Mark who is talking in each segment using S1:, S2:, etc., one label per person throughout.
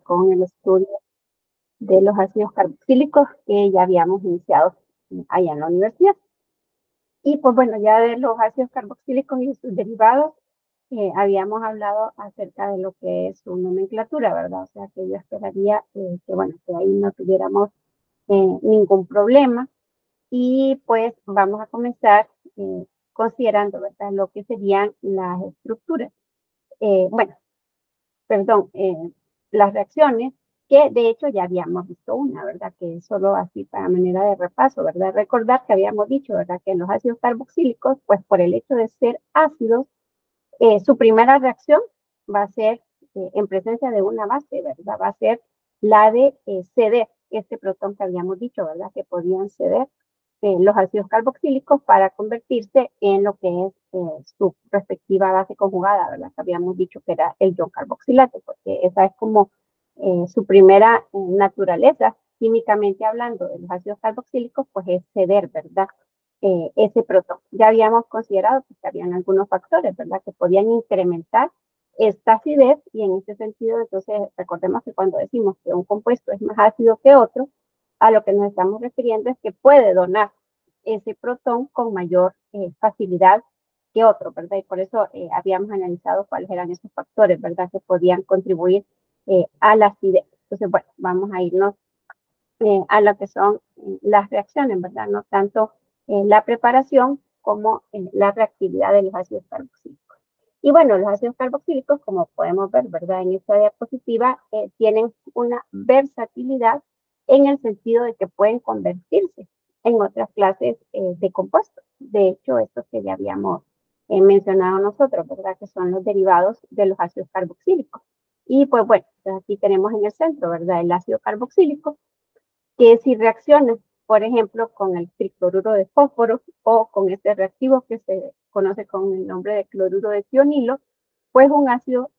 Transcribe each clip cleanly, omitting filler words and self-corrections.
S1: con el estudio de los ácidos carboxílicos que ya habíamos iniciado allá en la universidad. Y pues bueno, ya de los ácidos carboxílicos y sus derivados, habíamos hablado acerca de lo que es su nomenclatura, ¿verdad? O sea que yo esperaría que, bueno, que ahí no tuviéramos ningún problema. Y pues vamos a comenzar considerando, ¿verdad? Lo que serían las estructuras. Bueno, perdón, las reacciones, que de hecho ya habíamos visto una, ¿verdad? Que es solo así para manera de repaso, ¿verdad? Recordar que habíamos dicho, ¿verdad? Que en los ácidos carboxílicos, pues por el hecho de ser ácidos, su primera reacción va a ser en presencia de una base, ¿verdad? Va a ser la de ceder este protón que habíamos dicho, ¿verdad? Que podían ceder los ácidos carboxílicos para convertirse en lo que es su respectiva base conjugada, ¿verdad? Que habíamos dicho que era el ion carboxilato, porque esa es como su primera naturaleza, químicamente hablando de los ácidos carboxílicos, pues es ceder, ¿verdad? Ese protón. Ya habíamos considerado que habían algunos factores, ¿verdad? Que podían incrementar esta acidez y en ese sentido, entonces, recordemos que cuando decimos que un compuesto es más ácido que otro, a lo que nos estamos refiriendo es que puede donar ese protón con mayor facilidad que otro, ¿verdad? Y por eso habíamos analizado cuáles eran esos factores, ¿verdad? Que podían contribuir a la acidez. Entonces, bueno, vamos a irnos a lo que son las reacciones, ¿verdad? No tanto la preparación como la reactividad de los ácidos carboxílicos. Y bueno, los ácidos carboxílicos, como podemos ver, ¿verdad? En esta diapositiva, tienen una versatilidad en el sentido de que pueden convertirse en otras clases de compuestos. De hecho, estos que ya habíamos mencionado nosotros, ¿verdad? Que son los derivados de los ácidos carboxílicos. Y pues bueno, aquí tenemos en el centro, ¿verdad? El ácido carboxílico, que si reacciona, por ejemplo, con el tricloruro de fósforo o con este reactivo que se conoce con el nombre de cloruro de tionilo, pues un ácido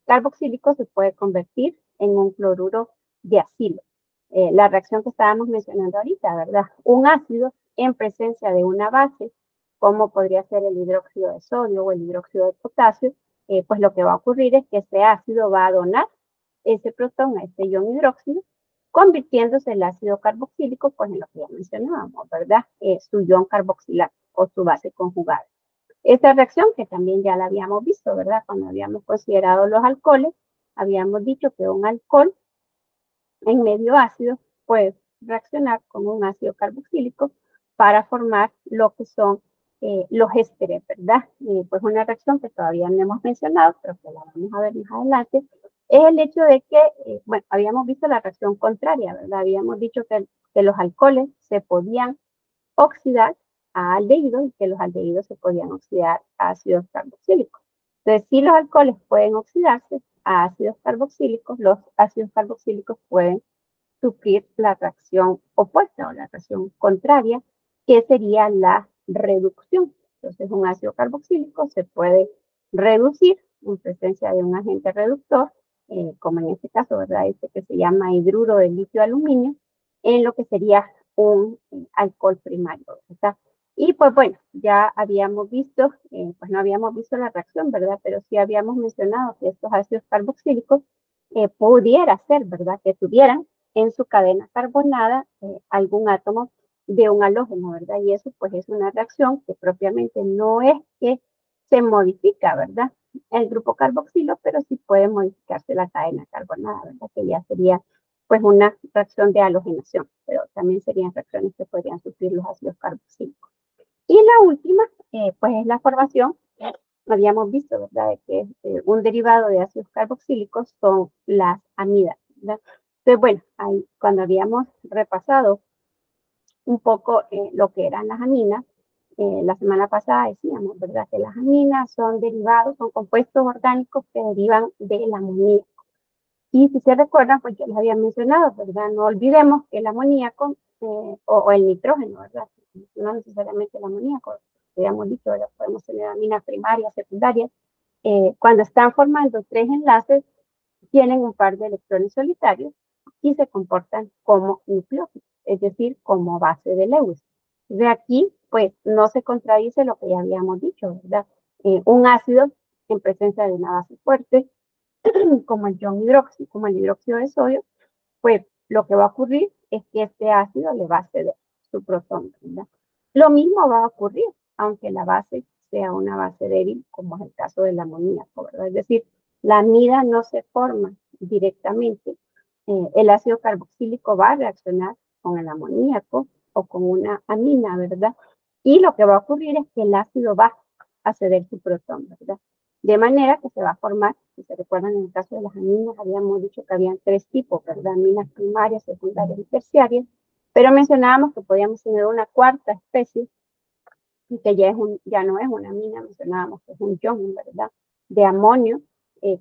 S1: carboxílico se puede convertir en un cloruro de acilo. La reacción que estábamos mencionando ahorita, ¿verdad? Un ácido en presencia de una base, como podría ser el hidróxido de sodio o el hidróxido de potasio, pues lo que va a ocurrir es que ese ácido va a donar ese protón a este ion hidróxido, convirtiéndose el ácido carboxílico, pues en lo que ya mencionábamos, ¿verdad? Su ion carboxilato o su base conjugada. Esta reacción, que también ya la habíamos visto, ¿verdad? Cuando habíamos considerado los alcoholes, habíamos dicho que un alcohol en medio ácido puede reaccionar con un ácido carboxílico para formar lo que son los ésteres, ¿verdad? Pues una reacción que todavía no hemos mencionado, pero que la vamos a ver más adelante, es el hecho de que, bueno, habíamos visto la reacción contraria, ¿verdad? Habíamos dicho que los alcoholes se podían oxidar a aldehídos y que los aldehídos se podían oxidar a ácidos carboxílicos. Entonces, si los alcoholes pueden oxidarse a ácidos carboxílicos, los ácidos carboxílicos pueden sufrir la reacción opuesta o la reacción contraria, que sería la reducción. Entonces, un ácido carboxílico se puede reducir en presencia de un agente reductor, como en este caso, ¿verdad? Este que se llama hidruro de litio aluminio, en lo que sería un alcohol primario, ¿verdad? Y pues bueno, ya habíamos visto, pues no habíamos visto la reacción, ¿verdad? Pero sí habíamos mencionado que estos ácidos carboxílicos pudiera ser, ¿verdad? Que tuvieran en su cadena carbonada algún átomo de un halógeno, ¿verdad? Y eso pues es una reacción que propiamente no es que se modifica, ¿verdad? El grupo carboxilo, pero sí puede modificarse la cadena carbonada, ¿verdad? Que ya sería pues una reacción de halogenación, pero también serían reacciones que podrían sufrir los ácidos carboxílicos. Y la última, pues es la formación, habíamos visto, ¿verdad?, de que un derivado de ácidos carboxílicos son las amidas, ¿verdad? Entonces, bueno, ahí, cuando habíamos repasado un poco lo que eran las aminas, la semana pasada decíamos, ¿verdad?, que las aminas son derivados, son compuestos orgánicos que derivan del amoníaco. Y si se recuerdan, pues yo les había mencionado, ¿verdad? No olvidemos que el amoníaco o el nitrógeno, ¿verdad? No necesariamente el amoníaco, habíamos dicho, ¿verdad? Podemos tener aminas primarias, secundarias. Cuando están formando tres enlaces, tienen un par de electrones solitarios y se comportan como nucleófilos, es decir, como base de Lewis. De aquí, pues, no se contradice lo que ya habíamos dicho, ¿verdad? Un ácido en presencia de una base fuerte como el ion hidróxido, como el hidróxido de sodio, pues lo que va a ocurrir es que este ácido le va a ceder su protón, ¿verdad? Lo mismo va a ocurrir, aunque la base sea una base débil, como es el caso del amoníaco, ¿verdad? Es decir, la amida no se forma directamente. El ácido carboxílico va a reaccionar con el amoníaco o con una amina, ¿verdad? Y lo que va a ocurrir es que el ácido va a ceder su protón, ¿verdad? De manera que se va a formar, si se recuerdan en el caso de las aminas, habíamos dicho que habían tres tipos, ¿verdad? Aminas primarias, secundarias y terciarias, pero mencionábamos que podíamos tener una cuarta especie, que ya no es una amina, mencionábamos que es un ion, ¿verdad? De amonio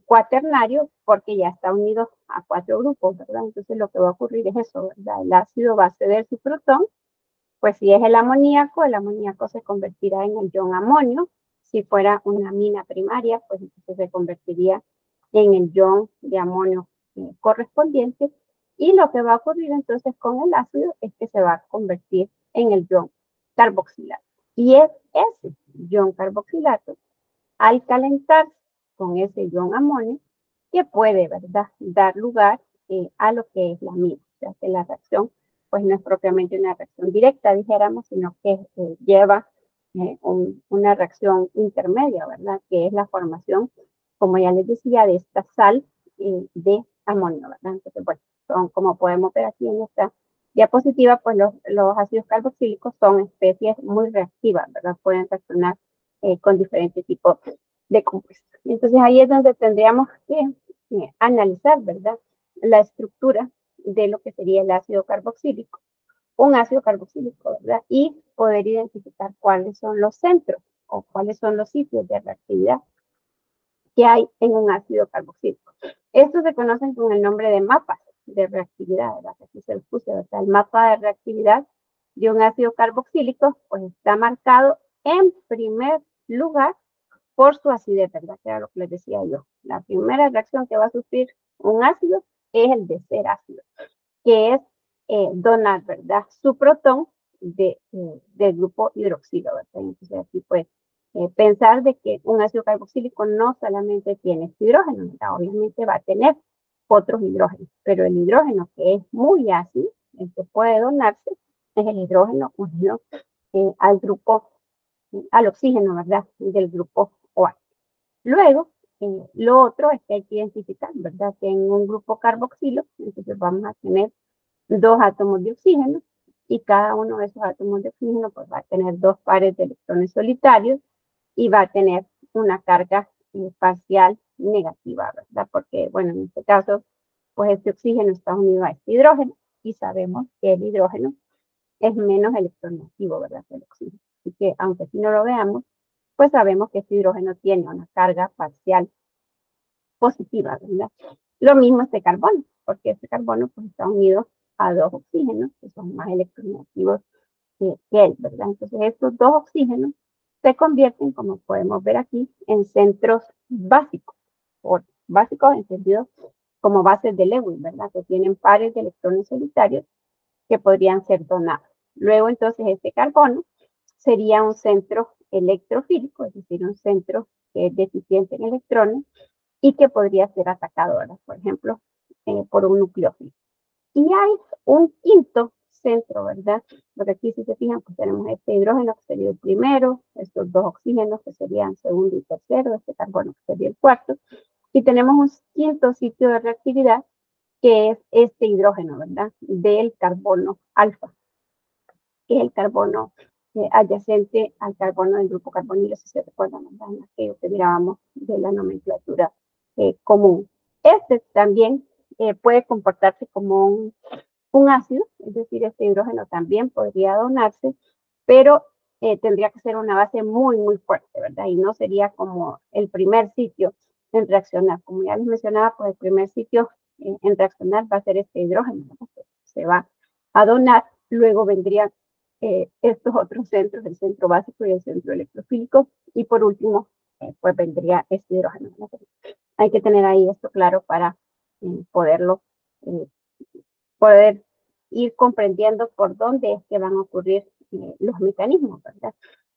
S1: cuaternario, porque ya está unido a 4 grupos, ¿verdad? Entonces lo que va a ocurrir es eso, ¿verdad? El ácido va a ceder su protón, pues si es el amoníaco se convertirá en el ion amonio. Si fuera una amina primaria, pues entonces se convertiría en el ion de amonio correspondiente. Y lo que va a ocurrir entonces con el ácido es que se va a convertir en el ion carboxilato. Y es ese ion carboxilato, al calentarse con ese ion amonio, que puede, ¿verdad?, dar lugar a lo que es la amina. O sea, que la reacción pues no es propiamente una reacción directa, dijéramos, sino que lleva una reacción intermedia, ¿verdad? Que es la formación, como ya les decía, de esta sal de amonio, ¿verdad? Entonces, bueno, son, como podemos ver aquí en esta diapositiva, pues los ácidos carboxílicos son especies muy reactivas, ¿verdad? Pueden reaccionar con diferentes tipos de compuestos. Entonces ahí es donde tendríamos que analizar, ¿verdad?, la estructura de lo que sería el ácido carboxílico, un ácido carboxílico, ¿verdad? Y poder identificar cuáles son los centros o cuáles son los sitios de reactividad que hay en un ácido carboxílico. Estos se conocen con el nombre de mapas de reactividad, ¿verdad? Aquí se los puse, ¿verdad? El mapa de reactividad de un ácido carboxílico, pues está marcado en primer lugar por su acidez, ¿verdad? Que era lo que les decía yo. La primera reacción que va a sufrir un ácido es el de ser ácido, que es donar, ¿verdad?, su protón del grupo hidroxilo, ¿verdad? Entonces aquí pues pensar de que un ácido carboxílico no solamente tiene este hidrógeno, ¿verdad? Obviamente va a tener otros hidrógenos, pero el hidrógeno que es muy ácido, el que puede donarse, es el hidrógeno unido al grupo, al oxígeno, ¿verdad?, del grupo OH. Luego, lo otro es que hay que identificar, ¿verdad?, que en un grupo carboxilo, entonces vamos a tener dos átomos de oxígeno y cada uno de esos átomos de oxígeno pues va a tener dos pares de electrones solitarios y va a tener una carga parcial negativa, ¿verdad? Porque, bueno, en este caso, pues este oxígeno está unido a este hidrógeno y sabemos que el hidrógeno es menos electronegativo, ¿verdad?, que el oxígeno. Así que, aunque si no lo veamos, pues sabemos que este hidrógeno tiene una carga parcial positiva, ¿verdad? Lo mismo este carbono, porque este carbono pues está unido a dos oxígenos que son más electronegativos que él, ¿verdad? Entonces estos dos oxígenos se convierten, como podemos ver aquí, en centros básicos, o básicos entendidos como bases de Lewis, ¿verdad? Que tienen pares de electrones solitarios que podrían ser donados. Luego entonces este carbono sería un centro electrofílico, es decir, un centro que es deficiente en electrones y que podría ser atacadora, por ejemplo, por un nucleófilo. Y hay un quinto centro, ¿verdad? Porque aquí, si se fijan, pues tenemos este hidrógeno que sería el primero, estos dos oxígenos que serían segundo y tercero, este carbono que sería el cuarto, y tenemos un quinto sitio de reactividad que es este hidrógeno, ¿verdad? Del carbono alfa, que es el carbono adyacente al carbono del grupo carbonilo, si se recuerdan, ¿verdad? En aquello que mirábamos de la nomenclatura común. Este también puede comportarse como un ácido, es decir, este hidrógeno también podría donarse, pero tendría que ser una base muy, muy fuerte, ¿verdad? Y no sería como el primer sitio en reaccionar. Como ya les mencionaba, pues el primer sitio en reaccionar va a ser este hidrógeno, ¿verdad? Se va a donar, luego vendrían estos otros centros, el centro básico y el centro electrofílico, y por último, pues vendría este hidrógeno, ¿no? Hay que tener ahí esto claro para poderlo poder ir comprendiendo por dónde es que van a ocurrir los mecanismos, ¿verdad?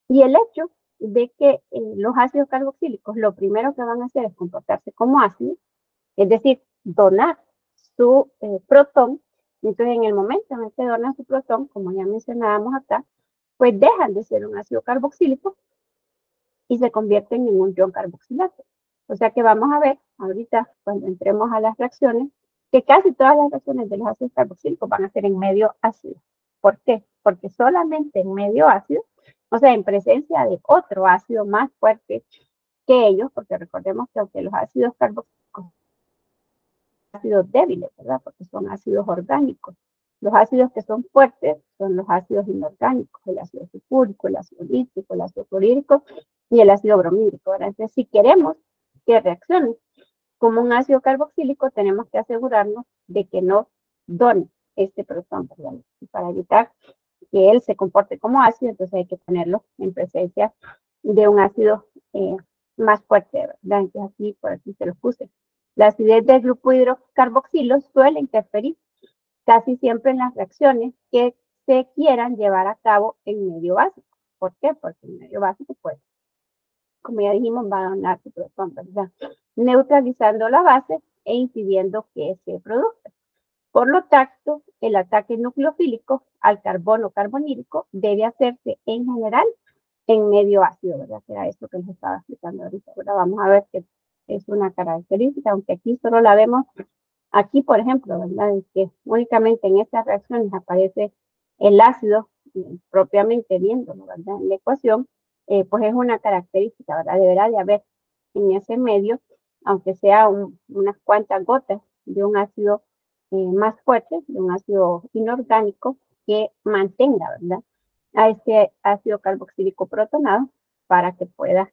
S1: Y el hecho de que los ácidos carboxílicos lo primero que van a hacer es comportarse como ácidos, es decir, donar su protón. Entonces, en el momento en el que donan su protón, como ya mencionábamos acá, pues dejan de ser un ácido carboxílico y se convierten en un ion carboxilato. O sea que vamos a ver ahorita, cuando entremos a las reacciones, que casi todas las reacciones de los ácidos carboxílicos van a ser en medio ácido. ¿Por qué? Porque solamente en medio ácido, o sea, en presencia de otro ácido más fuerte que ellos, porque recordemos que aunque los ácidos carboxílicos son ácidos débiles, ¿verdad? Porque son ácidos orgánicos. Los ácidos que son fuertes son los ácidos inorgánicos, el ácido sulfúrico, el ácido nítrico, el ácido clorhídrico y el ácido bromídrico. ¿Verdad? Entonces, si queremos que reaccione como un ácido carboxílico, tenemos que asegurarnos de que no done este protón, ¿verdad? Y para evitar que él se comporte como ácido, entonces hay que ponerlo en presencia de un ácido más fuerte, ¿verdad? Entonces aquí, por aquí se los puse. La acidez del grupo hidrocarboxilo suele interferir casi siempre en las reacciones que se quieran llevar a cabo en medio básico. ¿Por qué? Porque en medio básico, pues, como ya dijimos, va a donar su protón, ¿verdad? Neutralizando la base e impidiendo que se produzca. Por lo tanto, el ataque nucleofílico al carbono carbonílico debe hacerse en general en medio ácido, ¿verdad? Que era esto que les estaba explicando ahorita. Ahora vamos a ver que es una característica, aunque aquí solo la vemos, aquí por ejemplo, ¿verdad? Es que únicamente en estas reacciones aparece el ácido propiamente viéndolo, ¿verdad? En la ecuación, pues es una característica, ¿verdad? Deberá de haber en ese medio, aunque sea unas cuantas gotas de un ácido más fuerte, de un ácido inorgánico que mantenga, ¿verdad? A este ácido carboxílico protonado para que pueda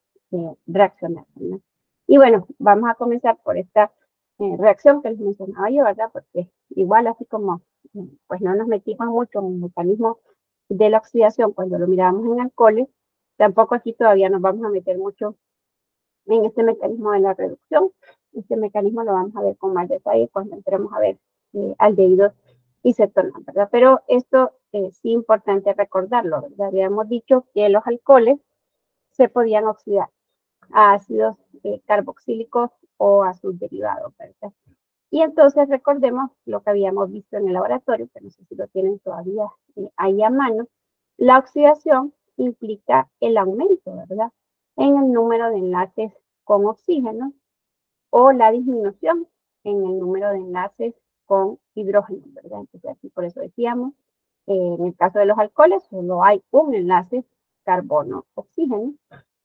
S1: reaccionar, ¿verdad? Y bueno, vamos a comenzar por esta reacción que les mencionaba yo, ¿verdad? Porque igual así como pues no nos metimos mucho en el mecanismo de la oxidación cuando lo mirábamos en alcoholes, tampoco aquí todavía nos vamos a meter mucho en este mecanismo de la reducción. Este mecanismo lo vamos a ver con más detalle cuando entremos a ver aldehídos y cetonas, ¿verdad? Pero esto sí es importante recordarlo, ¿verdad? Habíamos dicho que los alcoholes se podían oxidar a ácidos carboxílicos o a sus derivados, ¿verdad? Y entonces recordemos lo que habíamos visto en el laboratorio, que no sé si lo tienen todavía ahí a mano. La oxidación implica el aumento, ¿verdad? En el número de enlaces con oxígeno o la disminución en el número de enlaces con hidrógeno, ¿verdad? Entonces aquí por eso decíamos, en el caso de los alcoholes solo hay un enlace carbono-oxígeno.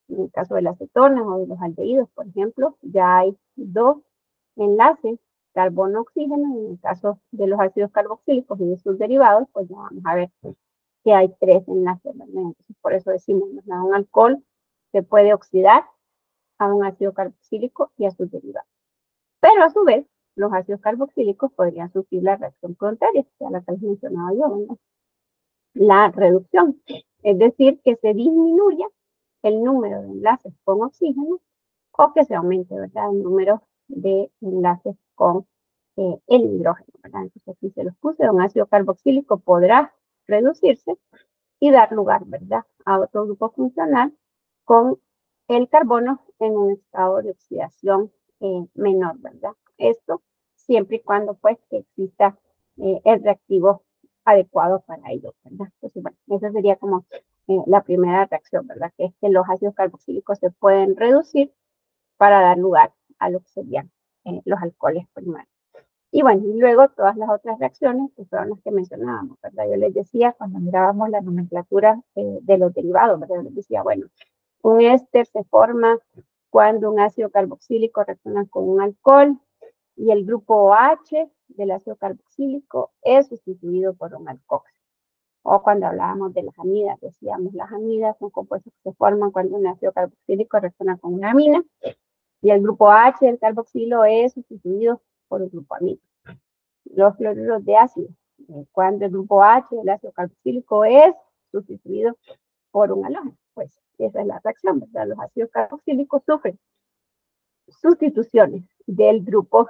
S1: En el caso de las cetonas o de los aldehídos, por ejemplo, ya hay dos enlaces carbono-oxígeno. En el caso de los ácidos carboxílicos y de sus derivados, pues ya vamos a ver que hay tres enlaces, ¿verdad? Entonces, por eso decimos, ¿verdad? Un alcohol se puede oxidar a un ácido carboxílico y a sus derivados. Pero a su vez, los ácidos carboxílicos podrían sufrir la reacción contraria, que es la que les mencionaba yo, ¿verdad? La reducción, es decir, que se disminuya el número de enlaces con oxígeno o que se aumente, ¿verdad? El número de enlaces con el hidrógeno, ¿verdad? Entonces aquí se los puse, un ácido carboxílico podrá reducirse y dar lugar, ¿verdad? A otro grupo funcional con el carbono en un estado de oxidación menor, ¿verdad? Esto siempre y cuando pues que exista el reactivo adecuado para ello, ¿verdad? Entonces, bueno, esa sería como la primera reacción, ¿verdad? Que es que los ácidos carboxílicos se pueden reducir para dar lugar a lo que serían los alcoholes primarios. Y bueno, y luego todas las otras reacciones que fueron las que mencionábamos, ¿verdad? Yo les decía cuando mirábamos la nomenclatura de los derivados, ¿verdad? Yo les decía, bueno, un éster se forma cuando un ácido carboxílico reacciona con un alcohol y el grupo OH del ácido carboxílico es sustituido por un alcohol. O cuando hablábamos de las amidas, decíamos, las amidas son compuestos que se forman cuando un ácido carboxílico reacciona con una amina y el grupo H del carboxilo es sustituido por un grupo amino. Los cloruros de ácido, cuando el grupo H del ácido carboxílico es sustituido por un halógeno, pues esa es la reacción, ¿verdad? Los ácidos carboxílicos sufren sustituciones del grupo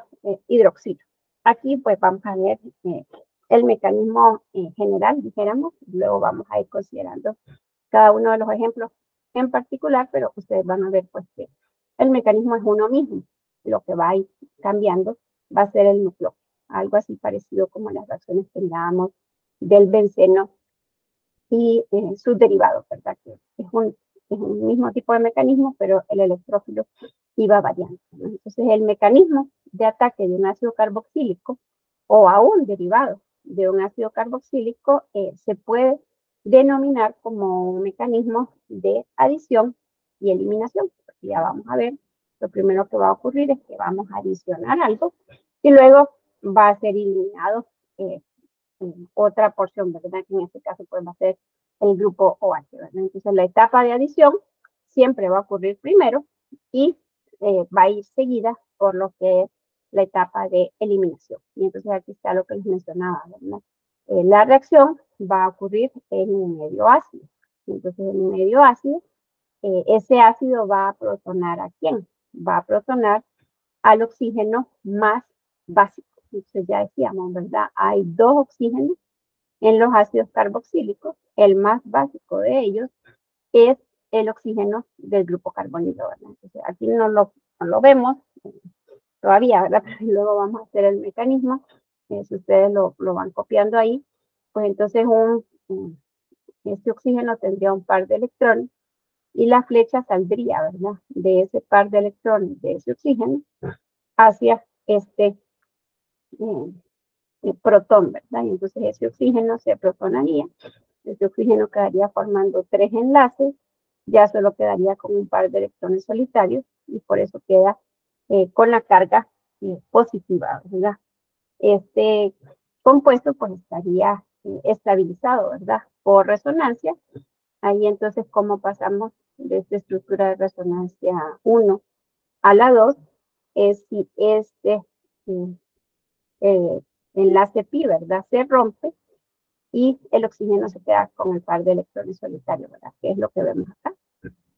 S1: hidroxilo. Aquí pues vamos a ver el mecanismo general, dijéramos, luego vamos a ir considerando cada uno de los ejemplos en particular, pero ustedes van a ver pues que el mecanismo es uno mismo. lo que va a ir cambiando va a ser el núcleo. Algo así parecido como las reacciones que mirábamos del benceno y sus derivados, ¿verdad? Que es un mismo tipo de mecanismo, pero el electrófilo iba variando, ¿no? Entonces, el mecanismo de ataque de un ácido carboxílico o aún derivado de un ácido carboxílico se puede denominar como un mecanismo de adición y eliminación. Porque ya vamos a ver, lo primero que va a ocurrir es que vamos a adicionar algo y luego va a ser eliminado otra porción, ¿verdad? Que en este caso pues va a ser el grupo OH, ¿verdad? Entonces la etapa de adición siempre va a ocurrir primero y va a ir seguida por lo que es la etapa de eliminación. Y entonces aquí está lo que les mencionaba, ¿verdad? La reacción va a ocurrir en un medio ácido. Entonces en un medio ácido, ese ácido va a protonar ¿a quién? Va a protonar al oxígeno más básico. Entonces ya decíamos, ¿verdad? Hay dos oxígenos en los ácidos carboxílicos. El más básico de ellos es el oxígeno del grupo carbonilo, ¿verdad? Entonces aquí no lo vemos todavía, ¿verdad? Pero luego vamos a hacer el mecanismo. Si ustedes lo van copiando ahí, pues entonces este oxígeno tendría un par de electrones y la flecha saldría, ¿verdad? De ese par de electrones de ese oxígeno hacia este protón, ¿verdad? Y entonces ese oxígeno se protonaría, ese oxígeno quedaría formando tres enlaces, ya solo quedaría con un par de electrones solitarios y por eso queda con la carga positiva, ¿verdad? Este compuesto pues estaría estabilizado, ¿verdad? Por resonancia. Ahí entonces, ¿cómo pasamos de esta estructura de resonancia 1 a la 2? Es si este eh, enlace pi, ¿verdad? Se rompe y el oxígeno se queda con el par de electrones solitarios, ¿verdad? Que es lo que vemos acá.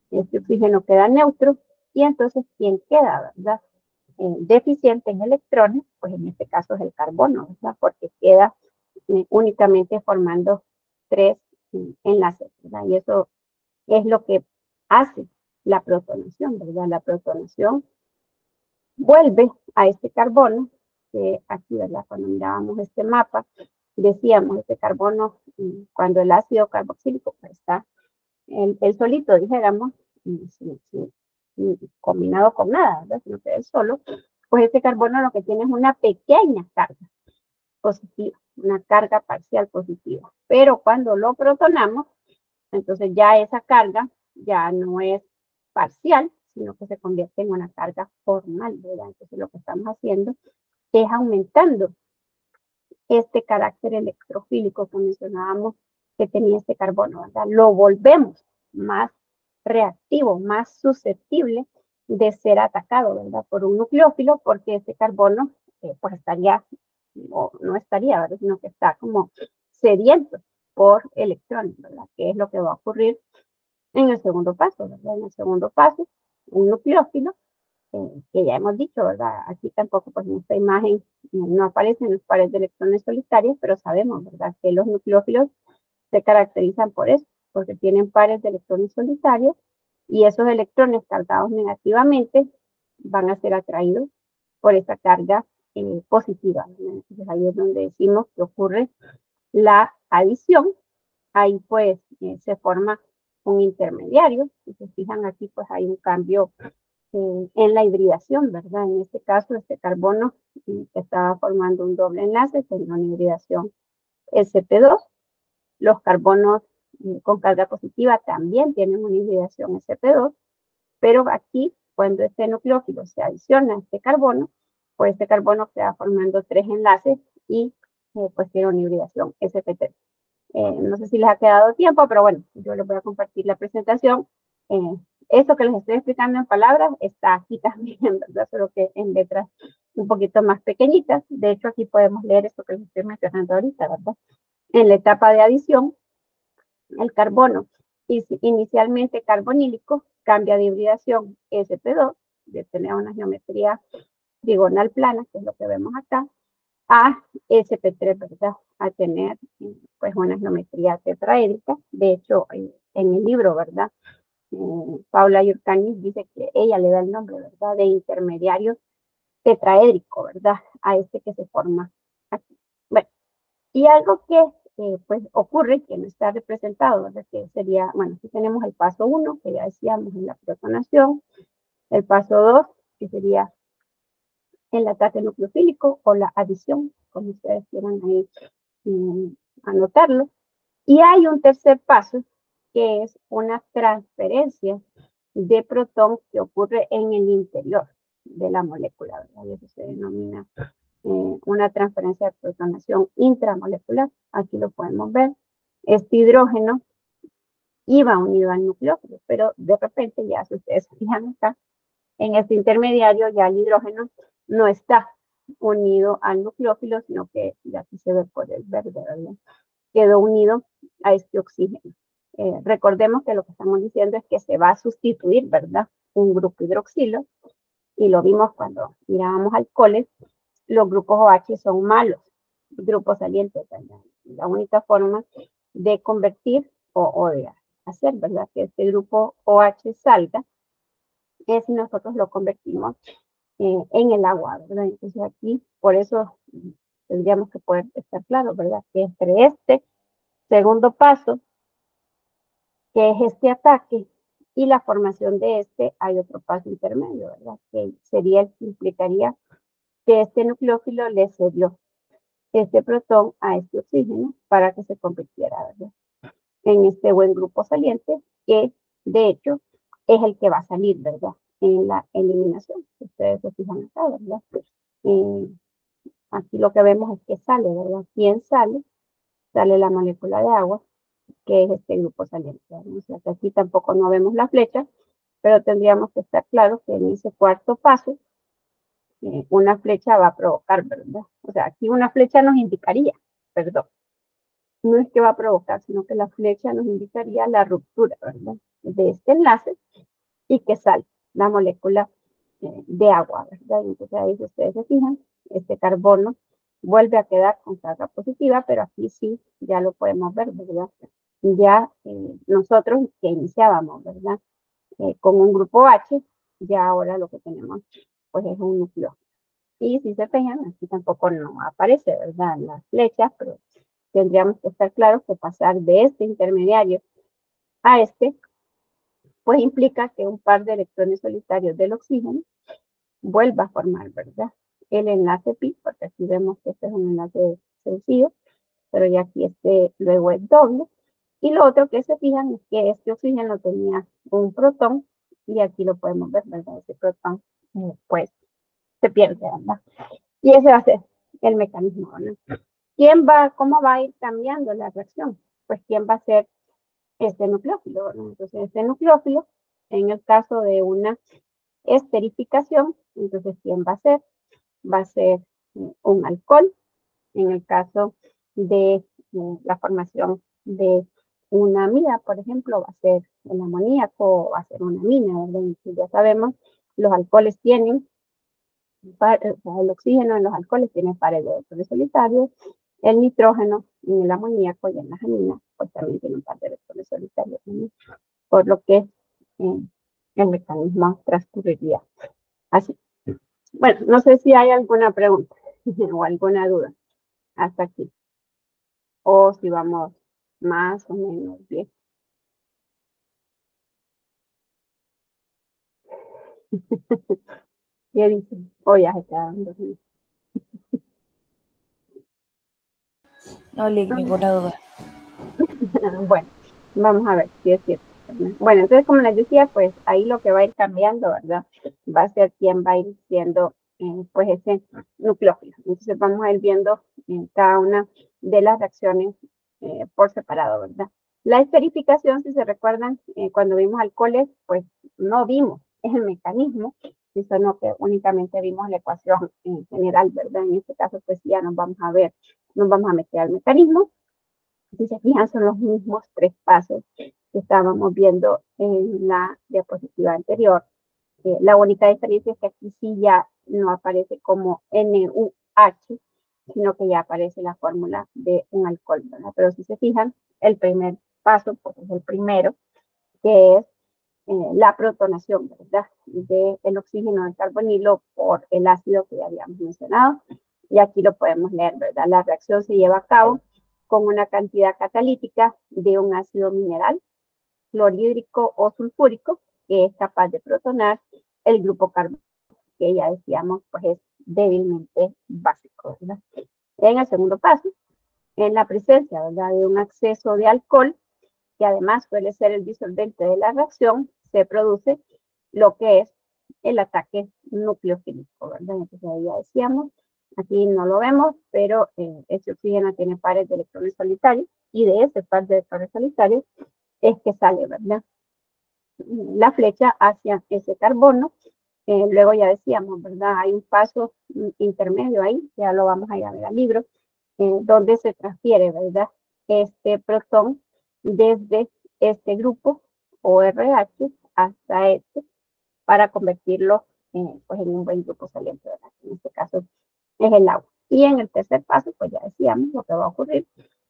S1: Este oxígeno queda neutro y entonces, ¿quién queda, verdad? Deficiente en electrones, pues en este caso es el carbono, ¿verdad? Porque queda únicamente formando tres enlaces, ¿verdad? Y eso es lo que hace la protonación, ¿verdad? La protonación vuelve a este carbono, que aquí, ¿verdad? Cuando mirábamos este mapa, decíamos este carbono, cuando el ácido carboxílico pues, está el solito, dijéramos, combinado con nada, ¿verdad? Sino que es solo, pues este carbono lo que tiene es una pequeña carga positiva, una carga parcial positiva. Pero cuando lo protonamos, entonces ya esa carga ya no es parcial, sino que se convierte en una carga formal, ¿verdad? Entonces lo que estamos haciendo es aumentando este carácter electrofílico que mencionábamos que tenía este carbono, ¿verdad? Lo volvemos más reactivo, más susceptible de ser atacado, ¿verdad? Por un nucleófilo, porque este carbono, pues estaría, o no estaría, ¿verdad? Sino que está como sediento por electrones, ¿verdad? Que es lo que va a ocurrir en el segundo paso, ¿verdad? En el segundo paso, un nucleófilo que ya hemos dicho, ¿verdad? Aquí tampoco, pues en esta imagen no aparecen los pares de electrones solitarios, pero sabemos, ¿verdad? Que los nucleófilos se caracterizan por eso, porque tienen pares de electrones solitarios y esos electrones cargados negativamente van a ser atraídos por esa carga positiva. Entonces ahí es donde decimos que ocurre la adición. Ahí pues se forma un intermediario. Si se fijan aquí, pues hay un cambio en la hibridación, ¿verdad? En este caso, este carbono que estaba formando un doble enlace tenía una hibridación sp2. Los carbonos con carga positiva también tienen una hibridación sp2, pero aquí, cuando este nucleófilo se adiciona a este carbono, pues este carbono queda formando tres enlaces y pues tiene una hibridación sp3. No sé si les ha quedado tiempo, pero bueno, yo les voy a compartir la presentación. Esto que les estoy explicando en palabras está aquí también, ¿verdad? Solo que en letras un poquito más pequeñitas. De hecho, aquí podemos leer esto que les estoy mencionando ahorita, ¿verdad? En la etapa de adición, el carbono inicialmente carbonílico cambia de hibridación sp2, de tener una geometría trigonal plana, que es lo que vemos acá, a sp3, ¿verdad? A tener pues una geometría tetraédrica. De hecho, en el libro, ¿verdad? Paula Yurkanis dice que ella le da el nombre, ¿verdad? De intermediario tetraédrico, ¿verdad? A este que se forma aquí. Bueno, y algo que pues ocurre que no está representado, ¿verdad? Que sería, bueno, aquí tenemos el paso 1, que ya decíamos en la protonación, el paso 2, que sería el ataque nucleofílico o la adición, como ustedes quieran ahí anotarlo. Y hay un tercer paso, que es una transferencia de protón que ocurre en el interior de la molécula, ¿verdad? Y eso se denomina una transferencia de protonación intramolecular. Aquí lo podemos ver. Este hidrógeno iba unido al nucleófilo, pero de repente ya, si ustedes se fijan acá, en este intermediario ya el hidrógeno no está unido al nucleófilo, sino que ya aquí se ve por el verde, ¿verdad? Quedó unido a este oxígeno. Recordemos que lo que estamos diciendo es que se va a sustituir, ¿verdad? Un grupo hidroxilo, y lo vimos cuando mirábamos alcoholes, los grupos OH son malos, grupos salientes, ¿verdad? La única forma de convertir o de hacer, ¿verdad? Que este grupo OH salga es si nosotros lo convertimos en el agua, ¿verdad? Entonces aquí, por eso tendríamos que poder estar claros, ¿verdad? Que entre este segundo paso, que es este ataque, y la formación de este, hay otro paso intermedio, ¿verdad? Que sería el que implicaría que este nucleófilo le cedió este protón a este oxígeno para que se convirtiera, ¿verdad? En este buen grupo saliente, que de hecho es el que va a salir, ¿verdad? En la eliminación. Ustedes se fijan acá, ¿verdad? Aquí lo que vemos es que sale, ¿verdad? ¿Quién sale? Sale la molécula de agua, que es este grupo saliente. O sea, que aquí tampoco no vemos la flecha, pero tendríamos que estar claros que en ese cuarto paso, una flecha va a provocar, ¿verdad? O sea, aquí una flecha nos indicaría, perdón, no es que va a provocar, sino que la flecha nos indicaría la ruptura, ¿verdad? De este enlace y que sale la molécula de agua, ¿verdad? Y entonces ahí, si ustedes se fijan, este carbono vuelve a quedar con carga positiva, pero aquí sí ya lo podemos ver, ¿verdad? Ya nosotros que iniciábamos, ¿verdad? Con un grupo H, ya ahora lo que tenemos pues es un núcleo. Y si se fijan, aquí tampoco no aparece, ¿verdad? Las flechas, pero tendríamos que estar claros que pasar de este intermediario a este, pues implica que un par de electrones solitarios del oxígeno vuelva a formar, ¿verdad? El enlace pi, porque aquí vemos que este es un enlace sencillo, pero ya aquí este luego es doble. Y lo otro que se fijan es que este oxígeno tenía un protón, y aquí lo podemos ver, ¿verdad? Ese protón, pues, se pierde, ¿verdad? Y ese va a ser el mecanismo, ¿verdad? ¿Cómo va a ir cambiando la reacción? Pues, ¿quién va a ser este nucleófilo, ¿verdad? Entonces, este nucleófilo, en el caso de una esterificación, entonces, ¿quién va a ser? Va a ser un alcohol. En el caso de la formación de una amida, por ejemplo, va a ser el amoníaco, va a ser una amina, ¿verdad? Y ya sabemos, los alcoholes tienen, el oxígeno en los alcoholes tiene pares de electrones solitarios, el nitrógeno en el amoníaco y en las aminas, pues también tiene un par de electrones solitarios, ¿no? Por lo que el mecanismo transcurriría así. Bueno, no sé si hay alguna pregunta o alguna duda hasta aquí, o si vamos más o menos bien. ¿Qué dicen? O ya se está dando.
S2: No, Lick, ninguna duda.
S1: Bueno, vamos a ver si es cierto. Bueno, entonces, como les decía, pues ahí lo que va a ir cambiando, ¿verdad? Va a ser quién va a ir siendo, pues, ese nucleófilo. Entonces, vamos a ir viendo en cada una de las reacciones por separado, ¿verdad? La esterificación, si se recuerdan, cuando vimos alcoholes, pues no vimos el mecanismo, sino que únicamente vimos la ecuación en general, ¿verdad? En este caso, pues ya nos vamos a ver, nos vamos a meter al mecanismo. Si se fijan, son los mismos tres pasos que estábamos viendo en la diapositiva anterior. La única diferencia es que aquí sí ya no aparece como NUH, sino que ya aparece la fórmula de un alcohol, ¿verdad? Pero si se fijan, el primer paso, pues es el primero, que es la protonación, ¿verdad? Del oxígeno del carbonilo por el ácido que ya habíamos mencionado. Y aquí lo podemos leer, ¿verdad? La reacción se lleva a cabo con una cantidad catalítica de un ácido mineral, clorhídrico o sulfúrico, que es capaz de protonar el grupo carbónico, que ya decíamos, pues es débilmente básico, ¿verdad? En el segundo paso, en la presencia, ¿verdad?, de un exceso de alcohol, que además suele ser el disolvente de la reacción, se produce lo que es el ataque nucleofílico, ¿verdad? Entonces ahí ya decíamos, aquí no lo vemos, pero este oxígeno tiene pares de electrones solitarios, y de ese par de electrones solitarios es que sale, ¿verdad?, la flecha hacia ese carbono. Luego ya decíamos, ¿verdad?, hay un paso intermedio ahí, ya lo vamos a ir a ver al libro, donde se transfiere, ¿verdad?, este protón desde este grupo ORH hasta este para convertirlo pues en un buen grupo saliente, ¿verdad? En este caso es el agua. Y en el tercer paso, pues ya decíamos, lo que va a ocurrir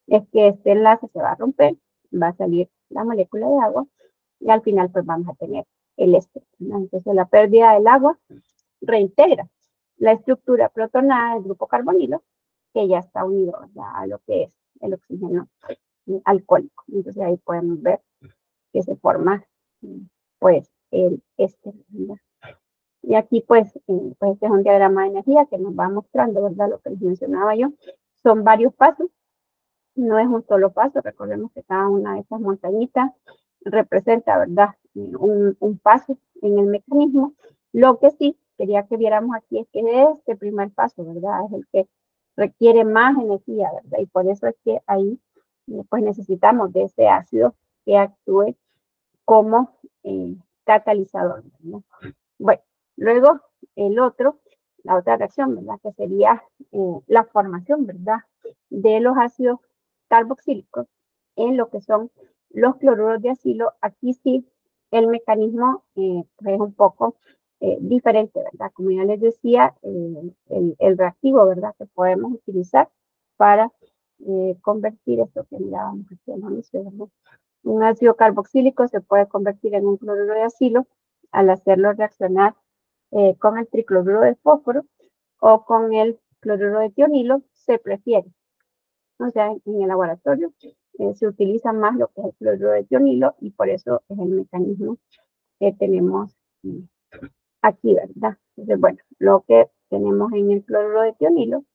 S1: es que este enlace se va a romper, va a salir la molécula de agua y al final pues vamos a tener el éster, ¿no? Entonces la pérdida del agua reintegra la estructura protonada del grupo carbonilo, que ya está unido, ¿verdad?, a lo que es el oxígeno alcohólico. Entonces ahí podemos ver que se forma pues el éster, ¿verdad? Y aquí pues este es un diagrama de energía que nos va mostrando, ¿verdad?, lo que les mencionaba yo. Son varios pasos, no es un solo paso. Recordemos que cada una de estas montañitas representa, ¿verdad?, un paso en el mecanismo. Lo que sí quería que viéramos aquí es que este primer paso, ¿verdad?, es el que requiere más energía, ¿verdad? Y por eso es que ahí pues necesitamos de ese ácido que actúe como catalizador, ¿no? Bueno, luego la otra reacción, ¿verdad?, que sería la formación, ¿verdad?, de los ácidos carboxílicos en lo que son los cloruros de acilo. Aquí sí el mecanismo pues es un poco diferente, ¿verdad? Como ya les decía, el reactivo, ¿verdad?, que podemos utilizar para convertir esto que mirábamos aquí en la inicio, ¿verdad? Un ácido carboxílico se puede convertir en un cloruro de acilo al hacerlo reaccionar con el tricloruro de fósforo o con el cloruro de tionilo, se prefiere. O sea, en el laboratorio se utiliza más lo que es el cloruro de tionilo y por eso es el mecanismo que tenemos aquí, ¿verdad? Entonces, bueno, lo que tenemos en el cloruro de tionilo,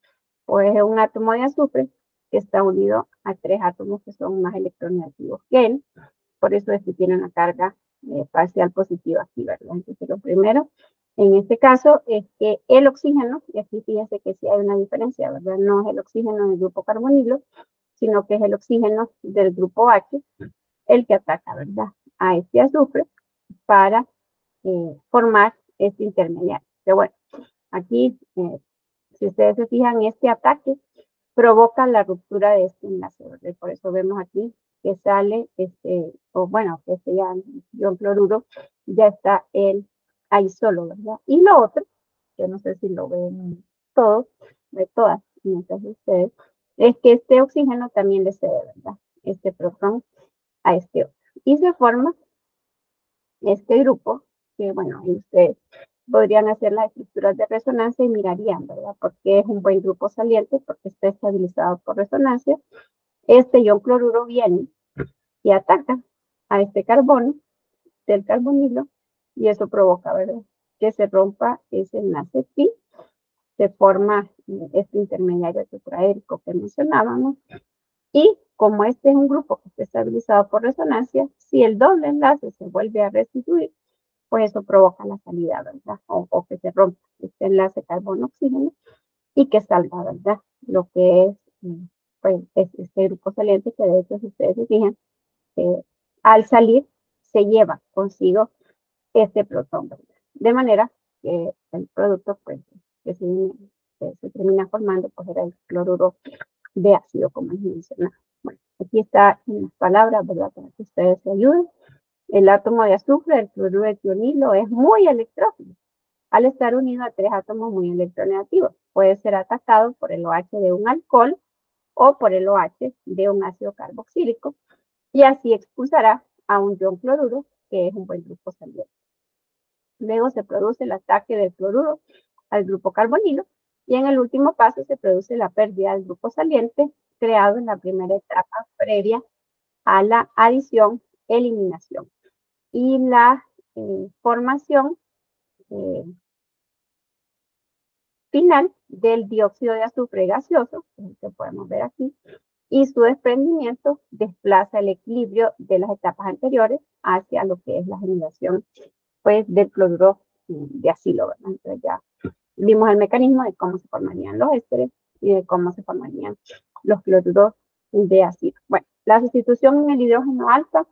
S1: pues es un átomo de azufre que está unido a 3 átomos que son más electronegativos que él. Por eso es que tiene una carga parcial positiva aquí, ¿verdad? Entonces, lo primero, en este caso, es que el oxígeno, y aquí fíjense que sí hay una diferencia, ¿verdad? No es el oxígeno del grupo carbonilo, sino que es el oxígeno del grupo H, el que ataca, ¿verdad?, a este azufre para formar este intermediario. Pero bueno, aquí, si ustedes se fijan, este ataque provoca la ruptura de este enlace, ¿verdad? Por eso vemos aquí que sale o bueno, que este ya ion cloruro, ya está el ahí solo, ¿verdad? Y lo otro, yo no sé si lo ven todos, de todas, mientras ustedes, es que este oxígeno también le cede, ¿verdad?, este protón a este otro. Y se forma este grupo, que bueno, ustedes podrían hacer las estructuras de resonancia y mirarían, ¿verdad?, porque es un buen grupo saliente, porque está estabilizado por resonancia. Este ion cloruro viene y ataca a este carbono del carbonilo y eso provoca, ¿verdad?, que se rompa ese enlace pi, se forma este intermediario tetraédrico que mencionábamos. Y como este es un grupo que está estabilizado por resonancia, si el doble enlace se vuelve a restituir, pues eso provoca la salida, ¿verdad? O que se rompa este enlace carbono-oxígeno y que salga, ¿verdad?, lo que es, pues, este grupo saliente, que de hecho, si ustedes se fijan, al salir se lleva consigo este protón, ¿verdad? De manera que el producto, pues, que se termina formando, pues era el cloruro de ácido, como les mencionaba. Bueno, aquí está en las palabras, ¿verdad?, para que ustedes se ayuden. El átomo de azufre, el cloruro de tionilo, es muy electrófilo. Al estar unido a 3 átomos muy electronegativos, puede ser atacado por el OH de un alcohol o por el OH de un ácido carboxílico, y así expulsará a un ion cloruro que es un buen grupo saliente. Luego se produce el ataque del cloruro al grupo carbonilo y en el último paso se produce la pérdida del grupo saliente creado en la primera etapa previa a la adición, eliminación y la formación final del dióxido de azufre gaseoso, que podemos ver aquí, y su desprendimiento desplaza el equilibrio de las etapas anteriores hacia lo que es la generación pues, del cloruro de acilo, ¿verdad? Entonces ya vimos el mecanismo de cómo se formarían los ésteres y de cómo se formarían los cloruros de ácido. Bueno, la sustitución en el hidrógeno alfa,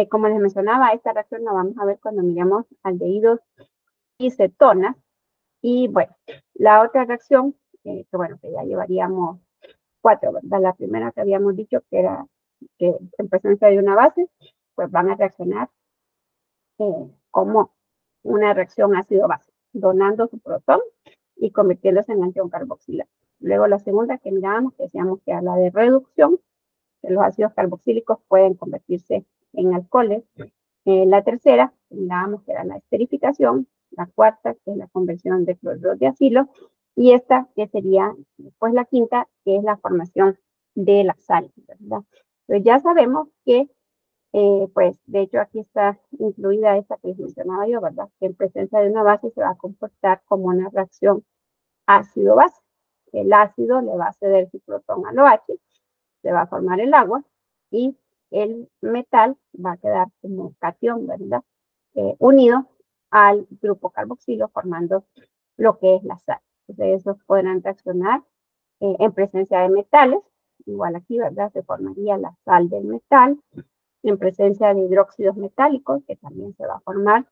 S1: como les mencionaba, esta reacción la vamos a ver cuando miramos aldehídos y cetonas. Y bueno, la otra reacción, que bueno, que ya llevaríamos 4, ¿verdad? La primera que habíamos dicho que era que en presencia de una base, pues van a reaccionar como una reacción ácido-base, donando su protón y convirtiéndose en antión carboxilado. Luego la segunda que mirábamos, que decíamos que era la de reducción, que los ácidos carboxílicos pueden convertirse en alcoholes. La tercera, mirábamos que era la esterificación. La cuarta, que es la conversión de cloruro de acilo. Y esta, que sería pues la quinta, que es la formación de la sal, ¿verdad? Entonces ya sabemos que pues de hecho aquí está incluida esta que les mencionaba yo, ¿verdad? Que en presencia de una base se va a comportar como una reacción ácido-base. El ácido le va a ceder su protón al OH, se va a formar el agua y el metal va a quedar como catión, ¿verdad? Unido al grupo carboxilo formando lo que es la sal. Entonces esos podrán reaccionar en presencia de metales, igual aquí, ¿verdad? Se formaría la sal del metal, en presencia de hidróxidos metálicos, que también se va a formar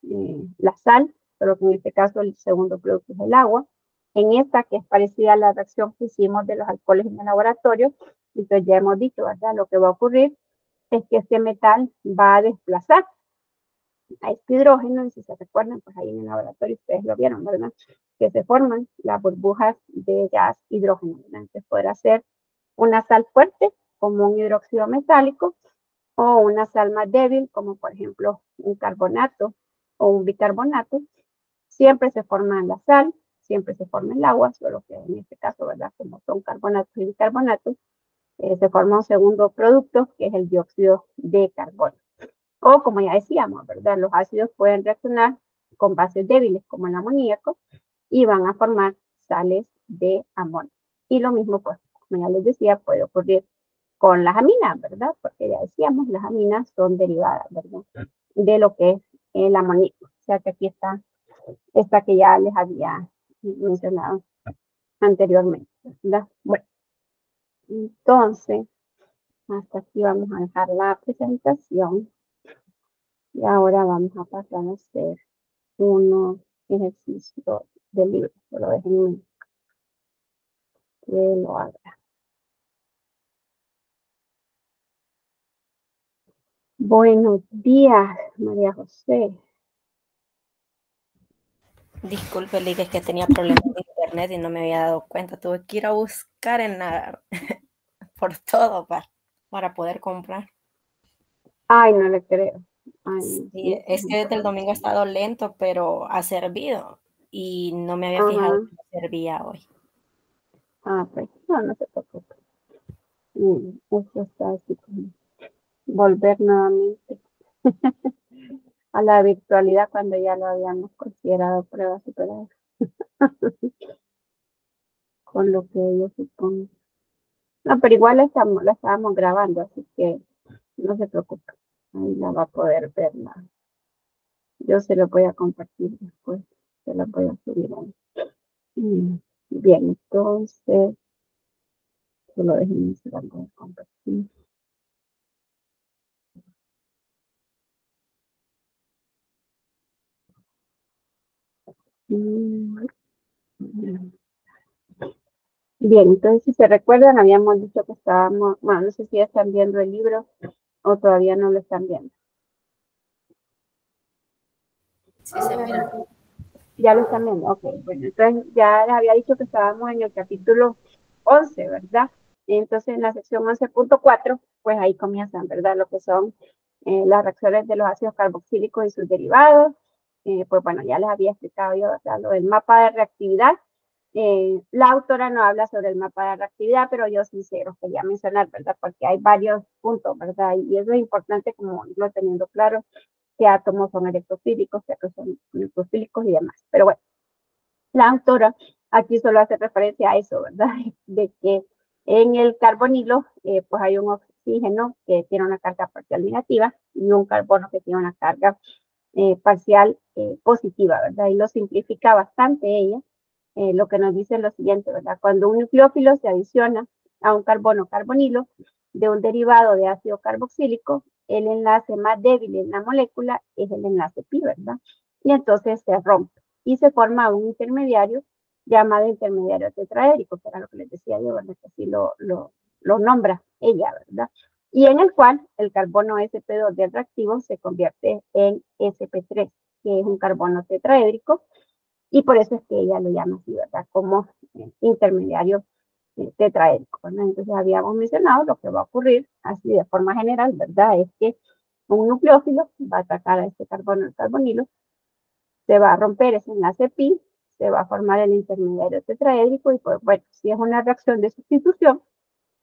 S1: la sal, pero que en este caso el segundo producto es el agua. En esta, que es parecida a la reacción que hicimos de los alcoholes en el laboratorio, entonces ya hemos dicho, ¿verdad? Lo que va a ocurrir es que este metal va a desplazar a este hidrógeno, y si se recuerdan, pues ahí en el laboratorio ustedes lo vieron, ¿verdad? Que se forman las burbujas de gas hidrógeno, ¿verdad? Entonces podrá ser una sal fuerte, como un hidróxido metálico, o una sal más débil, como por ejemplo un carbonato o un bicarbonato. Siempre se forma la sal, siempre se forma el agua, solo que en este caso, ¿verdad? Como son carbonatos y bicarbonatos, se forma un segundo producto, que es el dióxido de carbono. O como ya decíamos, ¿verdad? Los ácidos pueden reaccionar con bases débiles, como el amoníaco, y van a formar sales de amonio. Y lo mismo, pues, como ya les decía, puede ocurrir con las aminas, ¿verdad? Porque ya decíamos, las aminas son derivadas, ¿verdad? De lo que es el amoníaco. O sea que aquí está esta que ya les había mencionado anteriormente, ¿verdad? Bueno, entonces, hasta aquí vamos a dejar la presentación. Y ahora vamos a pasar a hacer unos ejercicios del libro. Solo déjenme que lo haga. Buenos días, María José.
S2: Disculpe, Lick, es que tenía problemas de internet y no me había dado cuenta. Tuve que ir a buscar en la por todo para poder comprar.
S1: Ay, no le creo. Ay,
S2: Sí, es que desde el domingo ha estado lento, pero ha servido y no me había fijado
S1: ajá.
S2: que servía hoy.
S1: Ah, pues, no, no se preocupe. Esto está así como volver nuevamente a la virtualidad cuando ya lo habíamos considerado prueba superada. Con lo que yo supongo. No, pero igual la estábamos grabando, así que no se preocupe. Ahí la va a poder ver. Yo se lo voy a compartir después. Se lo voy a subir ahí. Bien, entonces, solo déjenme se lo voy a compartir. Bien, entonces si se recuerdan, habíamos dicho que estábamos, bueno, no sé si ya están viendo el libro o todavía no lo están viendo.
S2: Sí, se mira.
S1: Ya lo están viendo, ok. Bueno, entonces ya les había dicho que estábamos en el capítulo 11, ¿verdad? Entonces en la sección 11.4, pues ahí comienzan, ¿verdad? Lo que son las reacciones de los ácidos carboxílicos y sus derivados. Pues bueno, ya les había explicado yo, o sea, lo del mapa de reactividad. La autora no habla sobre el mapa de reactividad, pero yo sí se los quería mencionar, ¿verdad? Porque hay varios puntos, ¿verdad? Y eso es importante como irlo teniendo claro, qué átomos son electrofílicos, qué átomos son neutrofílicos y demás. Pero bueno, la autora aquí solo hace referencia a eso, ¿verdad? De que en el carbonilo, pues hay un oxígeno que tiene una carga parcial negativa y un carbono que tiene una carga parcial positiva, ¿verdad? Y lo simplifica bastante ella. Lo que nos dice lo siguiente, ¿verdad? Cuando un nucleófilo se adiciona a un carbono carbonilo de un derivado de ácido carboxílico, el enlace más débil en la molécula es el enlace pi, ¿verdad? Y entonces se rompe y se forma un intermediario llamado intermediario tetraédrico, que era lo que les decía yo, ¿verdad? Que así lo nombra ella, ¿verdad? Y en el cual el carbono sp2 del reactivo se convierte en sp3, que es un carbono tetraédrico, y por eso es que ella lo llama así, ¿verdad? Como intermediario tetraédrico, ¿verdad? Entonces habíamos mencionado lo que va a ocurrir así de forma general, ¿verdad? Es que un nucleófilo va a atacar a este carbono, el carbonilo, se va a romper ese enlace pi, se va a formar el intermediario tetraédrico y pues bueno, si es una reacción de sustitución,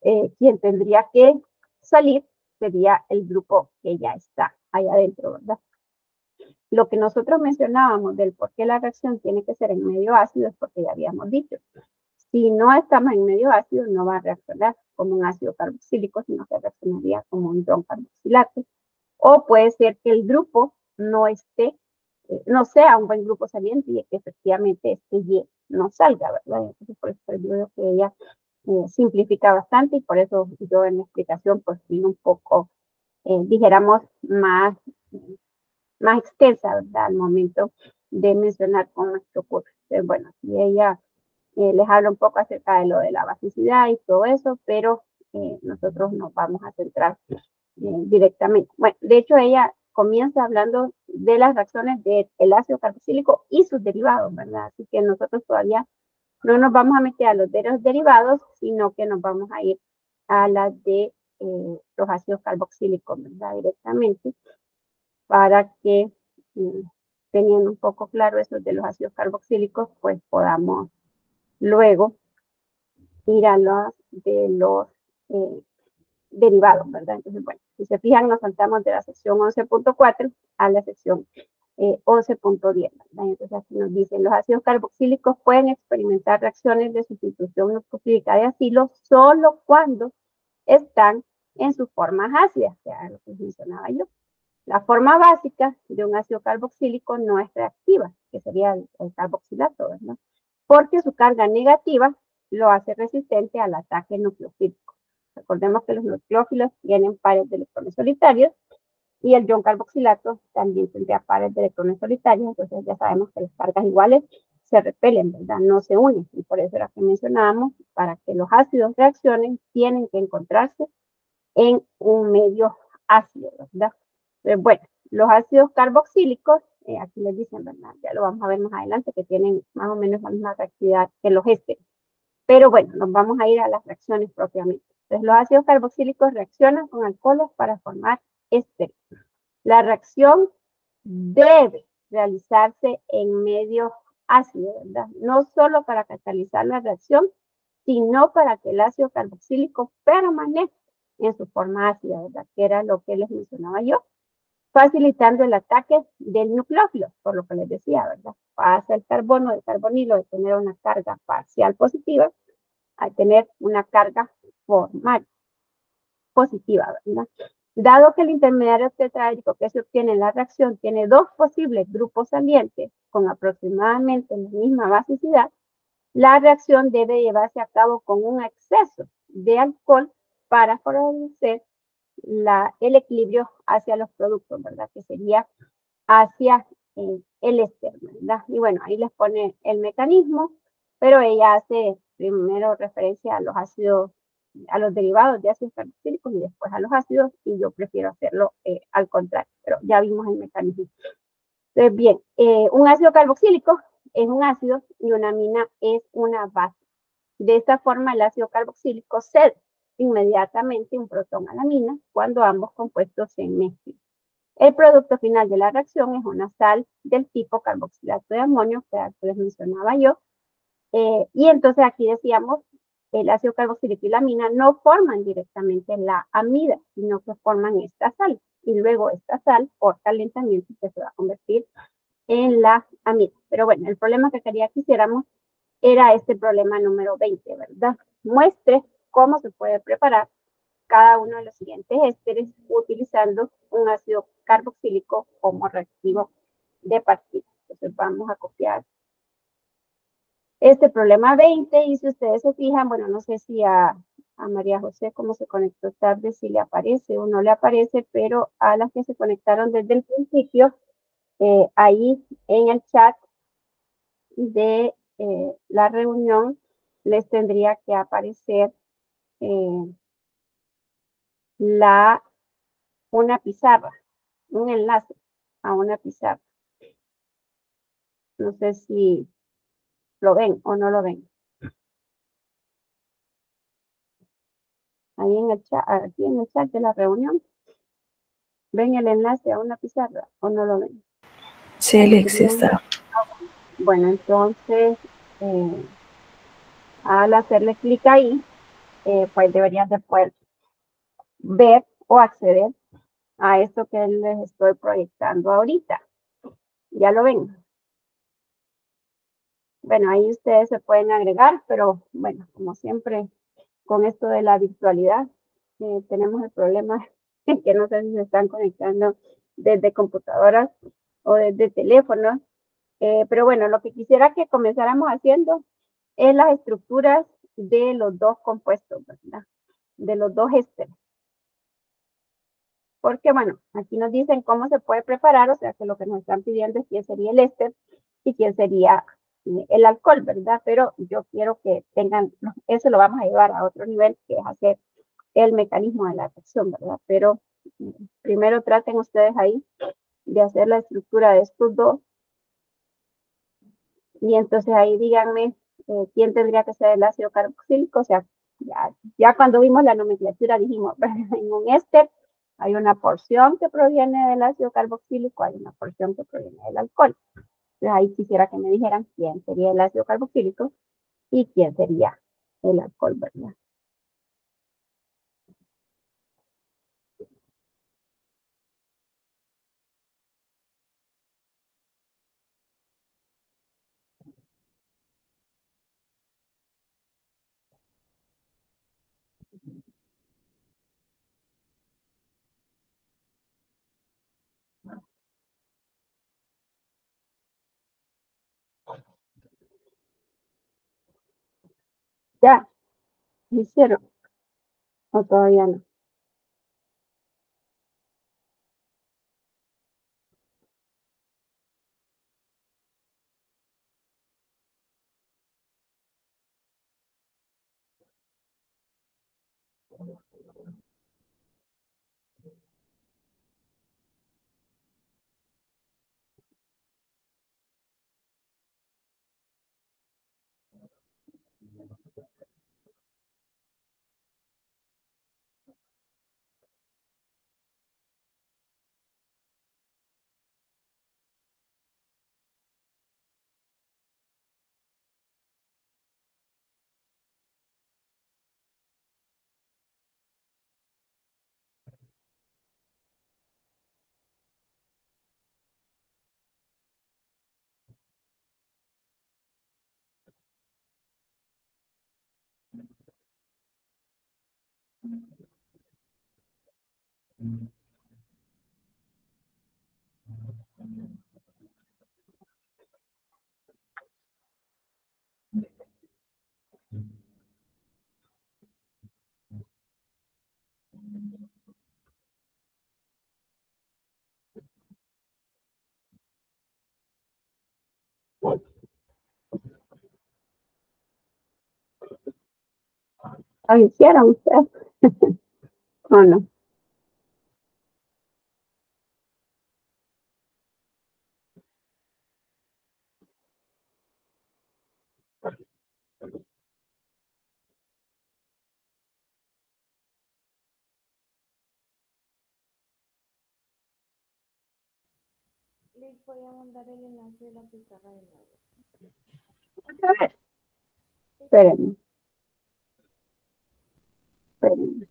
S1: quien tendría que salir sería el grupo que ya está ahí adentro, ¿verdad? Lo que nosotros mencionábamos del por qué la reacción tiene que ser en medio ácido es porque ya habíamos dicho, si no estamos en medio ácido no va a reaccionar como un ácido carboxílico, sino que reaccionaría como un ion carboxilato. O puede ser que el grupo no esté, no sea un buen grupo saliente y que efectivamente este Y no salga, ¿verdad? Entonces por eso digo que ella simplifica bastante y por eso yo en la explicación pues fui un poco, dijéramos, más extensa, ¿verdad? Al momento de mencionar cómo esto ocurre. Entonces, bueno, y ella les habla un poco acerca de lo de la basicidad y todo eso, pero nosotros nos vamos a centrar directamente. Bueno, de hecho ella comienza hablando de las reacciones del ácido carboxílico y sus derivados, ¿verdad? Así que nosotros todavía no nos vamos a meter a los de los derivados, sino que nos vamos a ir a las de los ácidos carboxílicos, ¿verdad? Directamente, para que teniendo un poco claro eso de los ácidos carboxílicos, pues podamos luego ir a los de los derivados, ¿verdad? Entonces, bueno, si se fijan, nos saltamos de la sección 11.4 a la sección 11.10, ¿verdad? Entonces aquí nos dicen, los ácidos carboxílicos pueden experimentar reacciones de sustitución nucleofílica de acilo solo cuando están en sus formas ácidas, que era lo que mencionaba yo. La forma básica de un ácido carboxílico no es reactiva, que sería el carboxilato, ¿verdad? Porque su carga negativa lo hace resistente al ataque nucleofílico. Recordemos que los nucleófilos tienen pares de electrones solitarios y el ion carboxilato también tendría pares de electrones solitarios, entonces ya sabemos que las cargas iguales se repelen, ¿verdad? No se unen, y por eso era que mencionábamos, para que los ácidos reaccionen, tienen que encontrarse en un medio ácido, ¿verdad? Entonces, bueno, los ácidos carboxílicos, aquí les dicen, ¿verdad? Ya lo vamos a ver más adelante, que tienen más o menos la misma reactividad que los ésteres. Pero bueno, nos vamos a ir a las reacciones propiamente. Entonces, los ácidos carboxílicos reaccionan con alcoholes para formar ésteres. La reacción debe realizarse en medio ácido, ¿verdad? No solo para catalizar la reacción, sino para que el ácido carboxílico permanezca en su forma ácida, ¿verdad? Que era lo que les mencionaba yo, facilitando el ataque del nucleófilo, por lo que les decía, ¿verdad? Pasa el carbono del carbonilo de tener una carga parcial positiva a tener una carga formal positiva, ¿verdad? Dado que el intermediario tetraédrico que se obtiene en la reacción tiene dos posibles grupos salientes con aproximadamente la misma basicidad, la reacción debe llevarse a cabo con un exceso de alcohol para favorecer el equilibrio hacia los productos, ¿verdad? Que sería hacia el éster, ¿verdad? Y bueno, ahí les pone el mecanismo, pero ella hace primero referencia a los ácidos, a los derivados de ácidos carboxílicos y después a los ácidos, y yo prefiero hacerlo al contrario, pero ya vimos el mecanismo. Entonces, bien, un ácido carboxílico es un ácido y una amina es una base. De esta forma, el ácido carboxílico cede inmediatamente un protón a la amina cuando ambos compuestos se mezclan. El producto final de la reacción es una sal del tipo carboxilato de amonio, que les mencionaba yo. Y entonces aquí decíamos, el ácido carboxílico y la amina no forman directamente la amida, sino que forman esta sal. Y luego esta sal, por calentamiento, se va a convertir en la amida. Pero bueno, el problema que quería que hiciéramos era este problema número 20, ¿verdad? Muestre cómo se puede preparar cada uno de los siguientes ésteres utilizando un ácido carboxílico como reactivo de partida. Entonces vamos a copiar este problema 20 y si ustedes se fijan, bueno, no sé si a María José, como se conectó tarde, si le aparece o no le aparece, pero a las que se conectaron desde el principio, ahí en el chat de la reunión les tendría que aparecer eh, una pizarra, un enlace a una pizarra. No sé si lo ven o no lo ven. Ahí en el chat, aquí en el chat de la reunión, ¿ven el enlace a una pizarra o no lo ven?
S3: Sí, Alex, está.
S1: Bueno, entonces, al hacerle clic ahí, pues deberían de poder ver o acceder a esto que les estoy proyectando ahorita. ¿Ya lo ven? Bueno, ahí ustedes se pueden agregar, pero bueno, como siempre, con esto de la virtualidad, tenemos el problema que no sé si se están conectando desde computadoras o desde teléfonos. Pero bueno, lo que quisiera que comenzáramos haciendo es las estructuras de los dos compuestos, ¿verdad? De los dos ésteres. Porque bueno, aquí nos dicen cómo se puede preparar, o sea que lo que nos están pidiendo es quién sería el éster y quién sería el alcohol, ¿verdad? Pero yo quiero que tengan, eso lo vamos a llevar a otro nivel, que es hacer el mecanismo de la reacción, ¿verdad? Pero primero traten ustedes ahí de hacer la estructura de estos dos y entonces ahí díganme quién tendría que ser el ácido carboxílico, o sea, ya cuando vimos la nomenclatura dijimos, en un éster hay una porción que proviene del ácido carboxílico, hay una porción que proviene del alcohol. Entonces ahí quisiera que me dijeran quién sería el ácido carboxílico y quién sería el alcohol, ¿verdad? ¿Ya? ¿Lo hicieron? ¿O todavía no? ¿Lo hicieron ustedes? ¿O no?
S4: Les voy a mandar el enlace de la pizarra de nuevo.
S1: A ver, espérenme. Espérenme.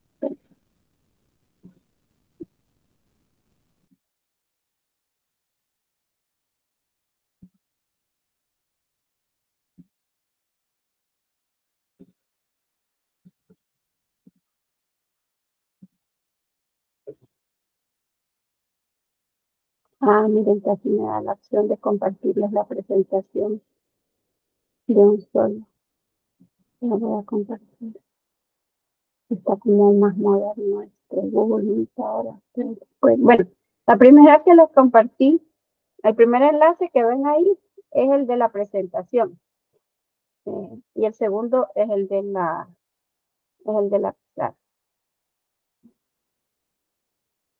S1: Ah, miren que aquí me da la opción de compartirles la presentación de un solo. La voy a compartir. Está como más moderno este Google Meet ahora. Pues, bueno, la primera que les compartí, el primer enlace que ven ahí es el de la presentación. Y el segundo es el de la pizarra.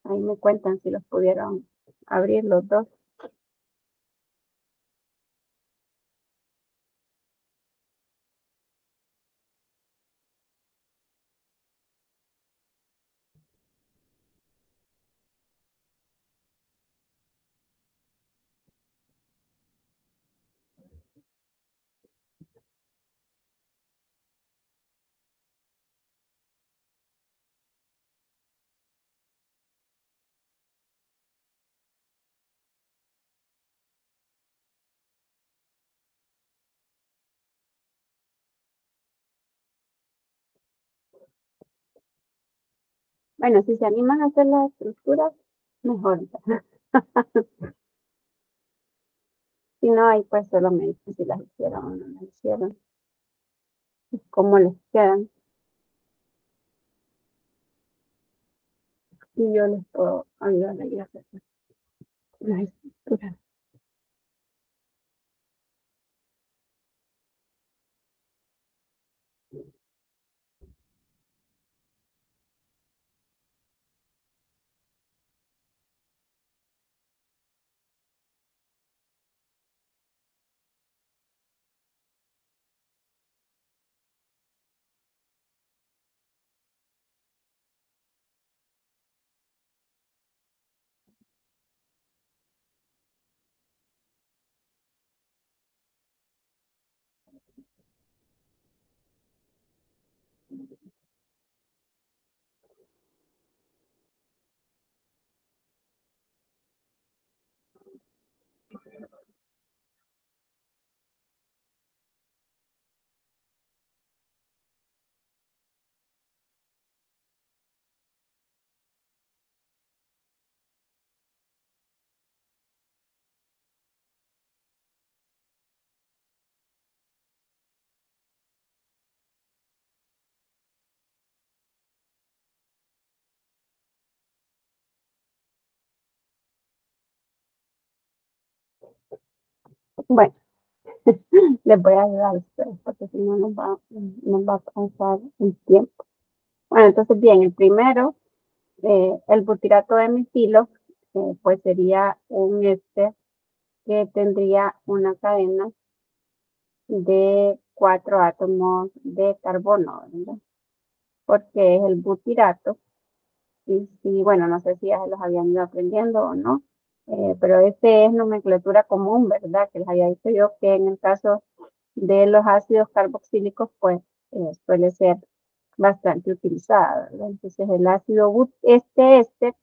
S1: Ahí me cuentan si los pudieron abrir los dos. Bueno, si se animan a hacer las estructuras, mejor. Si no, ahí pues solo me dicen si las hicieron o no las hicieron. Cómo les quedan. Y yo les puedo ayudar a hacer las estructuras. Bueno, les voy a ayudar a ustedes porque si no nos va a pasar el tiempo. Bueno, entonces bien, el primero, el butirato de metilo, pues sería un éster que tendría una cadena de 4 átomos de carbono, ¿verdad? Porque es el butirato. Y bueno, no sé si ya se los habían ido aprendiendo o no, pero este es nomenclatura común, ¿verdad? Que les había dicho yo que en el caso de los ácidos carboxílicos, pues suele ser bastante utilizada, ¿verdad? Entonces el ácido este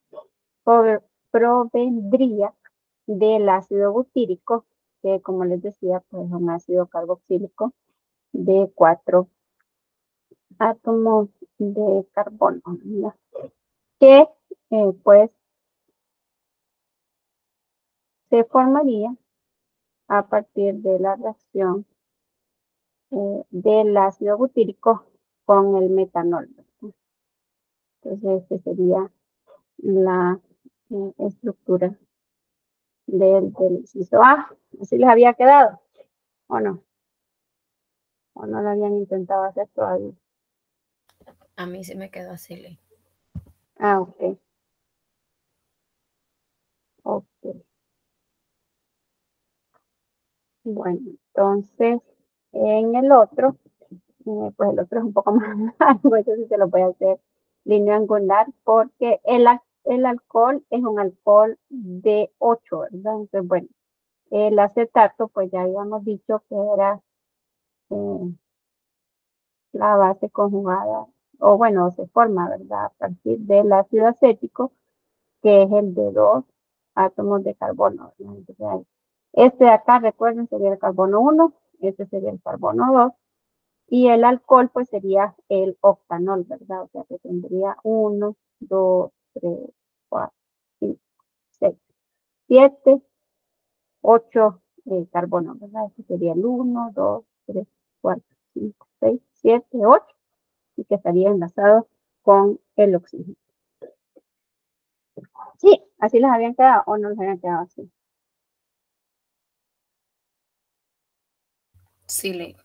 S1: provendría del ácido butírico, que como les decía, pues es un ácido carboxílico de 4 átomos de carbono, ¿verdad? Que pues se formaría a partir de la reacción del ácido butírico con el metanol, ¿verdad? Entonces, esta sería la estructura del inciso A. ¿Así les había quedado? ¿O no? ¿O no lo habían intentado hacer todavía?
S2: A mí sí me quedó así, Ley.
S1: Ah, ok. Ok. Bueno, entonces, en el otro, pues el otro es un poco más largo, entonces se lo voy a hacer línea angular porque el alcohol es un alcohol de 8, ¿verdad? Entonces, bueno, el acetato, pues ya habíamos dicho que era la base conjugada, o bueno, se forma, ¿verdad? A partir del ácido acético, que es el de 2 átomos de carbono, ¿verdad? Entonces, este de acá, recuerden, sería el carbono 1, este sería el carbono 2, y el alcohol, pues sería el octanol, ¿verdad? O sea, que tendría 1, 2, 3, 4, 5, 6, 7, 8 carbonos, ¿verdad? Este sería el 1, 2, 3, 4, 5, 6, 7, 8, y que estaría enlazado con el oxígeno. Sí, así les habían quedado o no les habían quedado así.
S2: Sí, Ley.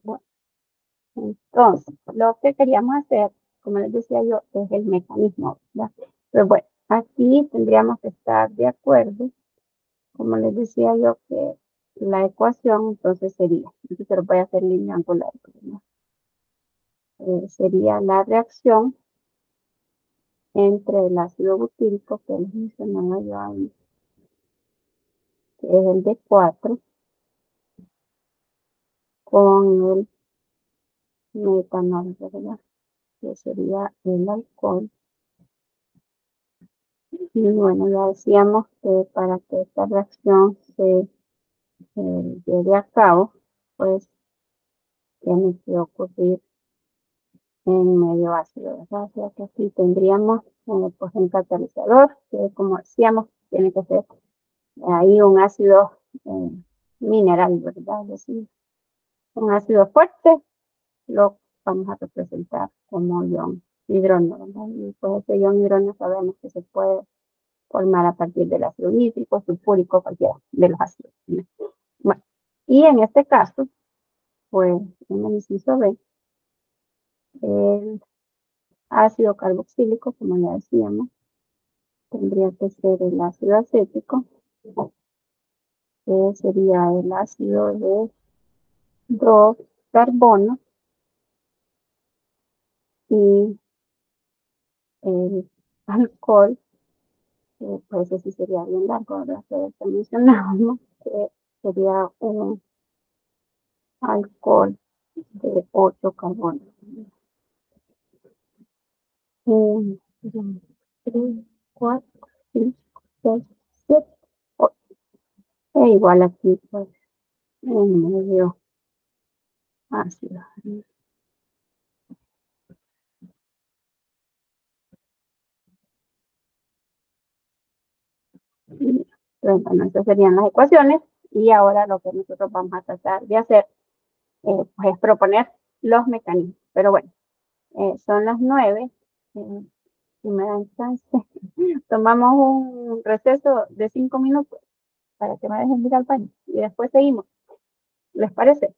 S1: Bueno, entonces, lo que queríamos hacer, como les decía yo, es el mecanismo, ¿verdad? Pero bueno, aquí tendríamos que estar de acuerdo, como les decía yo, que la ecuación entonces sería, entonces lo voy a hacer línea angular, ¿verdad? Sería la reacción entre el ácido butírico que les mencionaba yo ahí, que es el de 4, con el metanol, ¿verdad? Que sería el alcohol. Y bueno, ya decíamos que para que esta reacción se lleve a cabo, pues tiene que ocurrir en medio ácido, ¿verdad? O sea que aquí tendríamos pues un catalizador, que como decíamos, tiene que ser ahí un ácido mineral, ¿verdad? Es decir, un ácido fuerte lo vamos a representar como ion hidrógeno, ¿verdad? Y pues ese ion hidrógeno sabemos que se puede formar a partir del ácido nítrico, sulfúrico, cualquiera de los ácidos, ¿no? Bueno, y en este caso, pues en el inciso B, el ácido carboxílico, como ya decíamos, tendría que ser el ácido acético, que sería el ácido de 2 carbonos, y el alcohol, pues ese sería bien largo, ¿verdad? Pero que mencionábamos que sería un alcohol de 8 carbonos. 1, 2, 3, 4, 5, 6, 7, 8. E igual aquí, pues, en medio ácido. Entonces, bueno, esas serían las ecuaciones. Y ahora lo que nosotros vamos a tratar de hacer pues es proponer los mecanismos. Pero bueno, son las 9. Si me dan chance, tomamos un receso de 5 minutos para que me dejen ir al baño y después seguimos. ¿Les parece?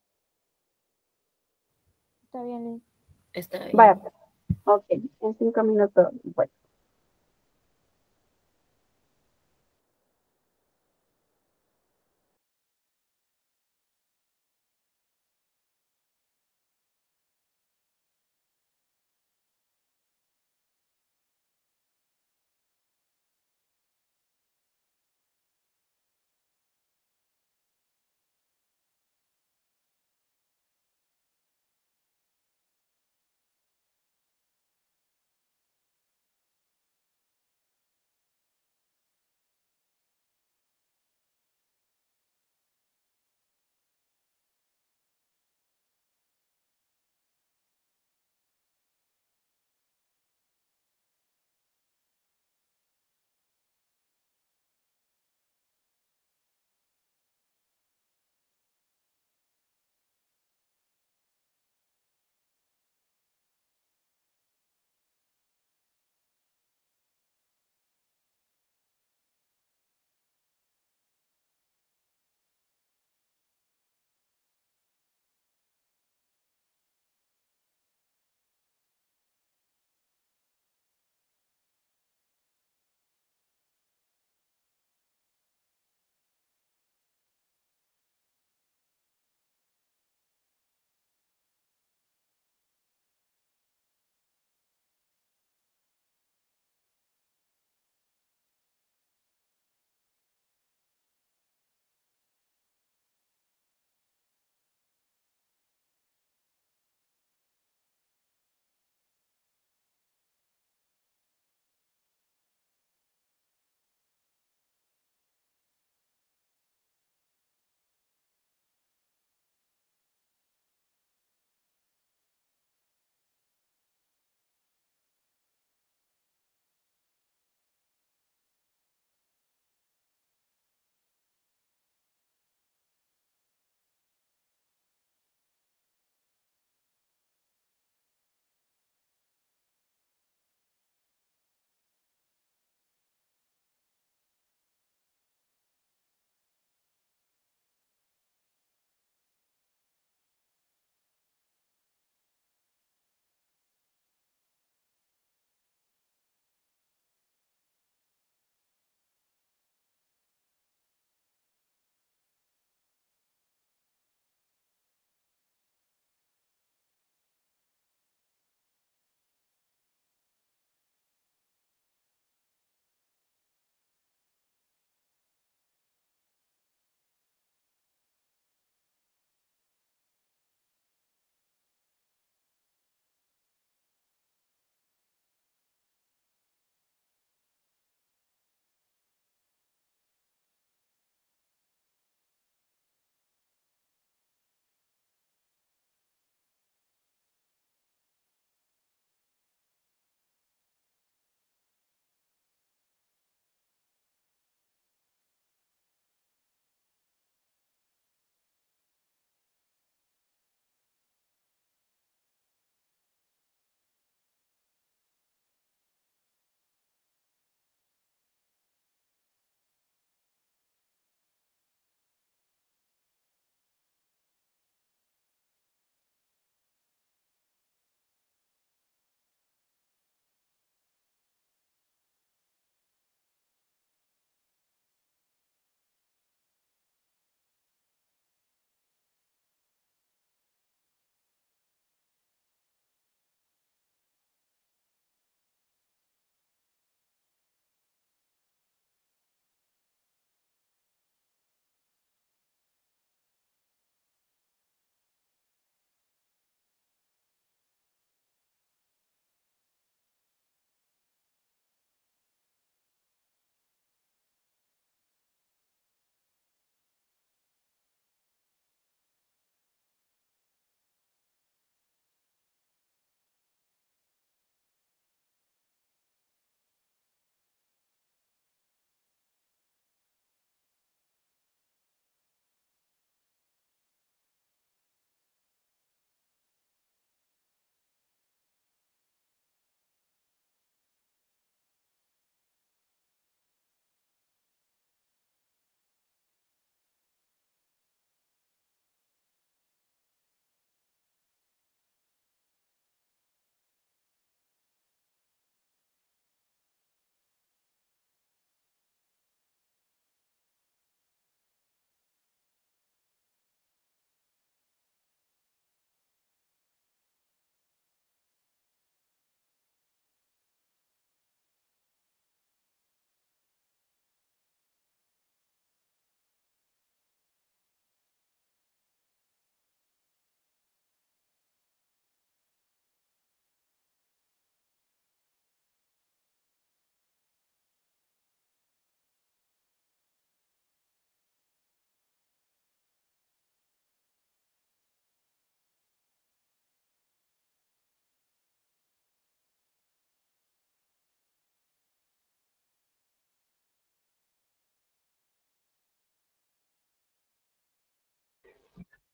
S4: Está bien, Liz.
S2: Está
S1: Vaya,
S2: bien.
S1: ok, en 5 minutos. Bueno.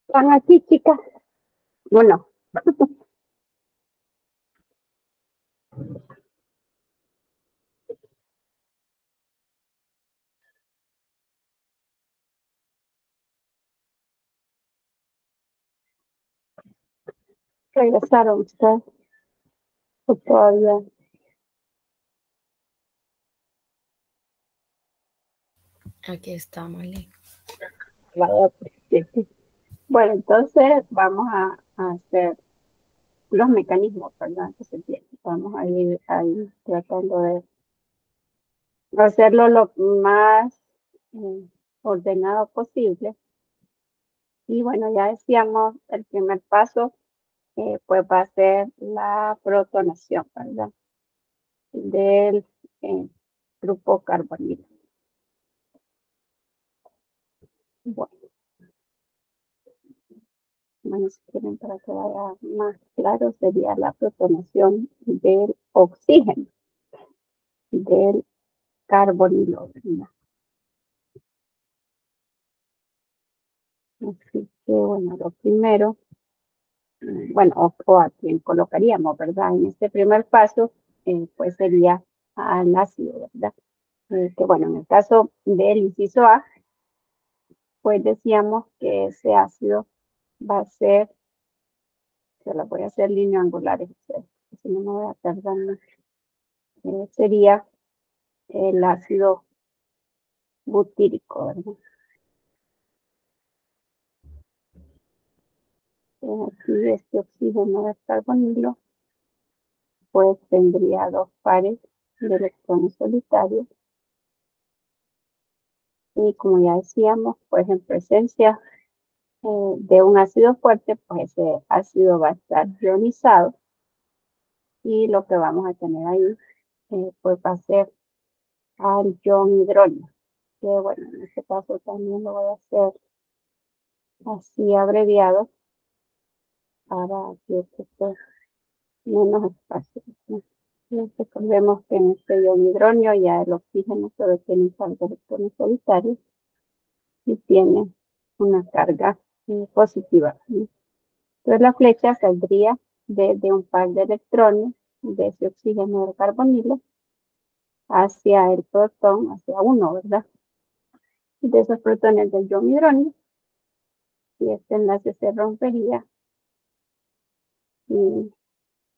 S1: ¿Están aquí, chicas? Bueno. ¿Regresaron ustedes? ¿O todavía?
S2: Aquí estamos, Lee.
S1: Vaya, pues, sí. Bueno, entonces vamos a hacer los mecanismos, ¿verdad? Que se tienen. Vamos a ir ahí tratando de hacerlo lo más ordenado posible. Y bueno, ya decíamos, el primer paso pues va a ser la protonación, ¿verdad? Del grupo carbonilo. Bueno, si quieren para que vaya más claro, sería la protonación del oxígeno, del carbonilo, ¿verdad? Así que, bueno, lo primero, bueno, o a quien colocaríamos, ¿verdad? En este primer paso, pues sería al ácido, ¿verdad? Que bueno, en el caso del inciso A, pues decíamos que ese ácido va a ser, se la voy a hacer línea angulares, si no me voy a tardar más. Sería el ácido butírico, ¿verdad? Aquí este oxígeno de carbonilo, pues tendría dos pares de electrones solitarios. Y como ya decíamos, pues en presencia de un ácido fuerte, pues ese ácido va a estar ionizado. Y lo que vamos a tener ahí, pues va a ser al ion hidrógeno. Que bueno, en este caso también lo voy a hacer así abreviado para que esté menos espacio, ¿no? Recordemos que en este ion hidrógeno ya el oxígeno solo tiene un par de electrones solitarios y tiene una carga positiva, ¿no? Entonces la flecha saldría desde un par de electrones de ese oxígeno del carbonilo hacia el protón, hacia uno, ¿verdad? De esos protones del ion hidrógeno, y este enlace se rompería y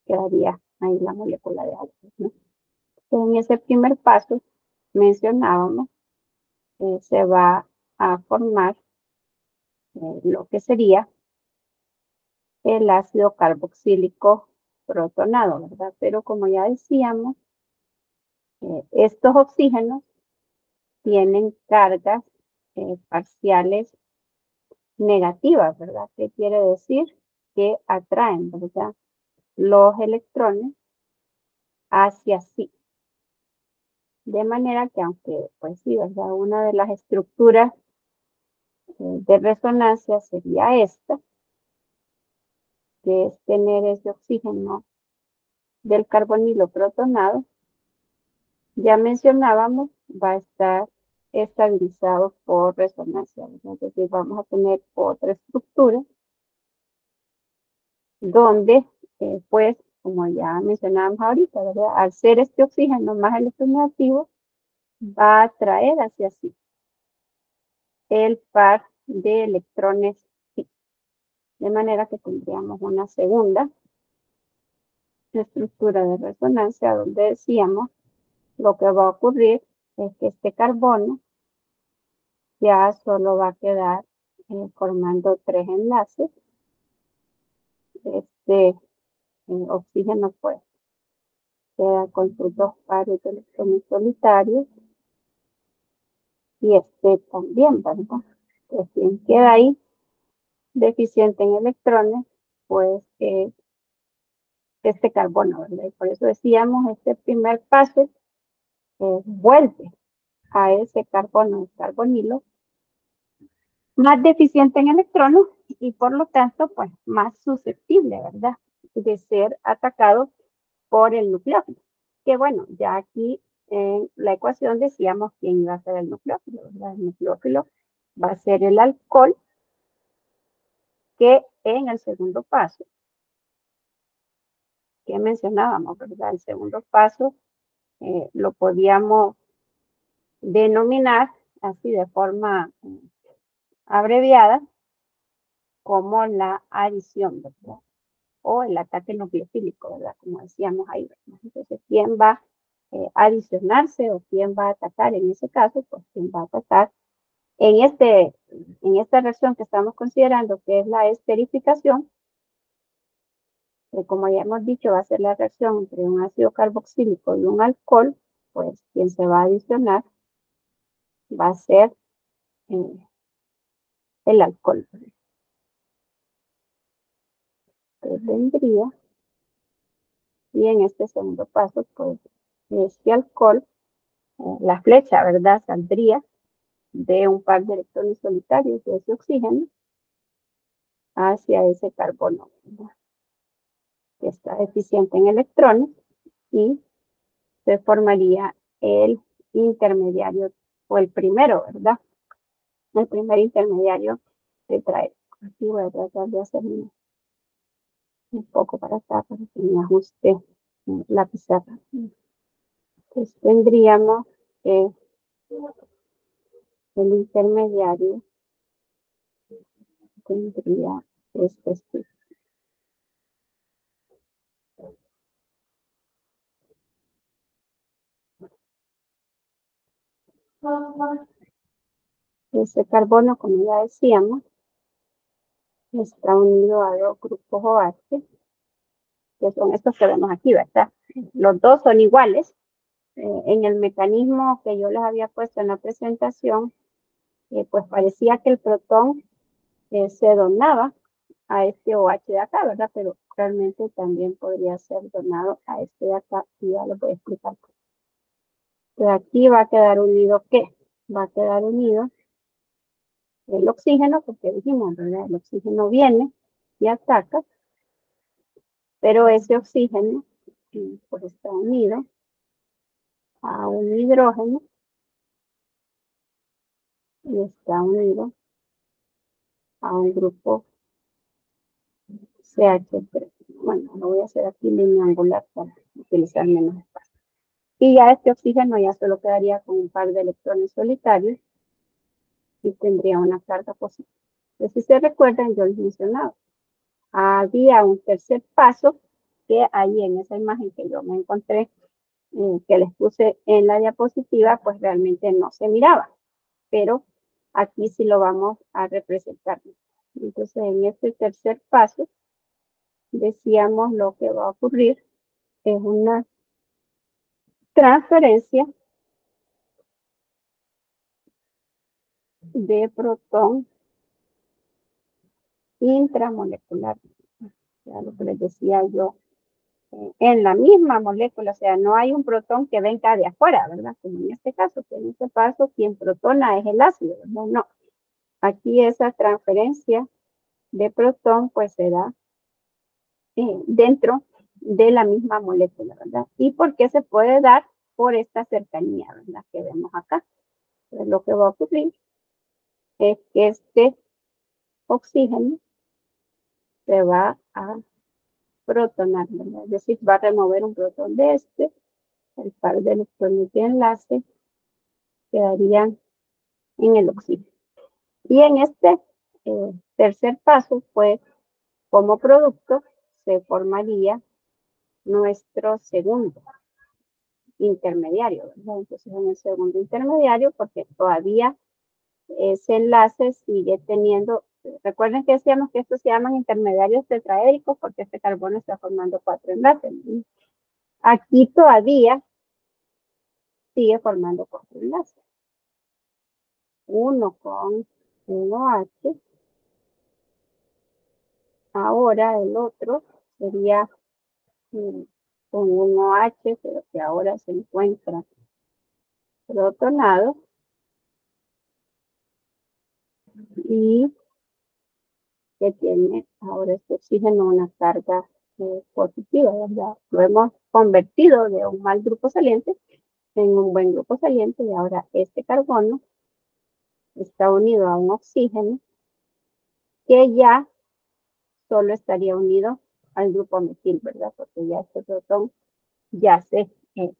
S1: quedaría ahí la molécula de agua, ¿no? En ese primer paso mencionábamos, se va a formar lo que sería el ácido carboxílico protonado, ¿verdad? Pero como ya decíamos, estos oxígenos tienen cargas parciales negativas, ¿verdad? ¿Qué quiere decir? Que atraen, ¿verdad? Los electrones hacia sí. De manera que aunque, pues sí, ¿verdad? Una de las estructuras de resonancia sería esta, que es tener ese oxígeno del carbonilo protonado. Ya mencionábamos, va a estar estabilizado por resonancia, ¿verdad? Es decir, vamos a tener otra estructura donde, pues, como ya mencionábamos ahorita, ¿verdad? Al ser este oxígeno más electronegativo, va a atraer hacia sí el par de electrones, de manera que tendríamos una segunda estructura de resonancia donde decíamos lo que va a ocurrir es que este carbono ya solo va a quedar formando tres enlaces. Este oxígeno pues queda con sus dos pares de electrones solitarios y este también, ¿verdad? Pues quien queda ahí deficiente en electrones, pues este carbono, ¿verdad? Y por eso decíamos, este primer paso vuelve a ese carbono, el carbonilo, más deficiente en electrones y por lo tanto, pues más susceptible, ¿verdad? De ser atacado por el nucleófilo. Que bueno, ya aquí en la ecuación decíamos quién iba a ser el nucleófilo, ¿verdad? El nucleófilo va a ser el alcohol que en el segundo paso, que mencionábamos, ¿verdad? El segundo paso lo podíamos denominar así de forma abreviada como la adición, ¿verdad? O el ataque nucleofílico, ¿verdad? Como decíamos ahí, ¿verdad? Entonces, ¿quién va a adicionarse o quién va a atacar en ese caso? Pues, ¿quién va a atacar en esta reacción que estamos considerando, que es la esterificación? Como ya hemos dicho, va a ser la reacción entre un ácido carboxílico y un alcohol. Pues quien se va a adicionar va a ser el alcohol. Que tendría, y en este segundo paso, pues este alcohol, la flecha, ¿verdad? Saldría de un par de electrones solitarios de ese oxígeno hacia ese carbono, ¿verdad? Que está deficiente en electrones, y se formaría el intermediario, o el primero, ¿verdad? El primer intermediario tetraédrico. Aquí voy a tratar de hacer un poco para acá para que me ajuste la pizarra. Entonces tendríamos el intermediario, tendría este estilo. Ese carbono, como ya decíamos, está unido a dos grupos OH, que son estos que vemos aquí, ¿verdad? Los dos son iguales. En el mecanismo que yo les había puesto en la presentación, pues parecía que el protón se donaba a este OH de acá, ¿verdad? Pero realmente también podría ser donado a este de acá, y ya les voy a explicar. De aquí va a quedar unido, ¿qué? Va a quedar unido el oxígeno, porque dijimos, ¿verdad? El oxígeno viene y ataca, pero ese oxígeno pues está unido a un hidrógeno y está unido a un grupo CH3. Bueno, lo voy a hacer aquí línea angular para utilizar menos espacio. Y ya este oxígeno ya solo quedaría con un par de electrones solitarios y tendría una carga positiva. Entonces, si se recuerdan, yo les mencionaba, había un tercer paso que ahí en esa imagen que yo me encontré, que les puse en la diapositiva, pues realmente no se miraba, pero aquí sí lo vamos a representar. Entonces, en este tercer paso, decíamos, lo que va a ocurrir es una transferencia de protón intramolecular. Ya lo que les decía yo, en la misma molécula, o sea, no hay un protón que venga de afuera, ¿verdad? Como en este caso, que en este paso quien protona es el ácido, ¿verdad? No. Aquí esa transferencia de protón pues se da dentro de la misma molécula, ¿verdad? ¿Y por qué se puede dar? Por esta cercanía, ¿verdad? Que vemos acá. Entonces, lo que va a ocurrir es que este oxígeno se va a protonar, ¿verdad? Es decir, va a remover un protón de este, el par de electrones de enlace quedarían en el oxígeno. Y en este tercer paso, pues, como producto, se formaría nuestro segundo intermediario, ¿verdad? Entonces, en el segundo intermediario, porque todavía ese enlace sigue teniendo, recuerden que decíamos que estos se llaman intermediarios tetraédricos porque este carbono está formando 4 enlaces, ¿no? Aquí todavía sigue formando 4 enlaces. Uno con 1H. Ahora el otro sería con 1H, pero que ahora se encuentra protonado. Y que tiene ahora este oxígeno una carga positiva, ¿verdad? Lo hemos convertido de un mal grupo saliente en un buen grupo saliente, y ahora este carbono está unido a un oxígeno que ya solo estaría unido al grupo metil, ¿verdad? Porque ya este protón ya se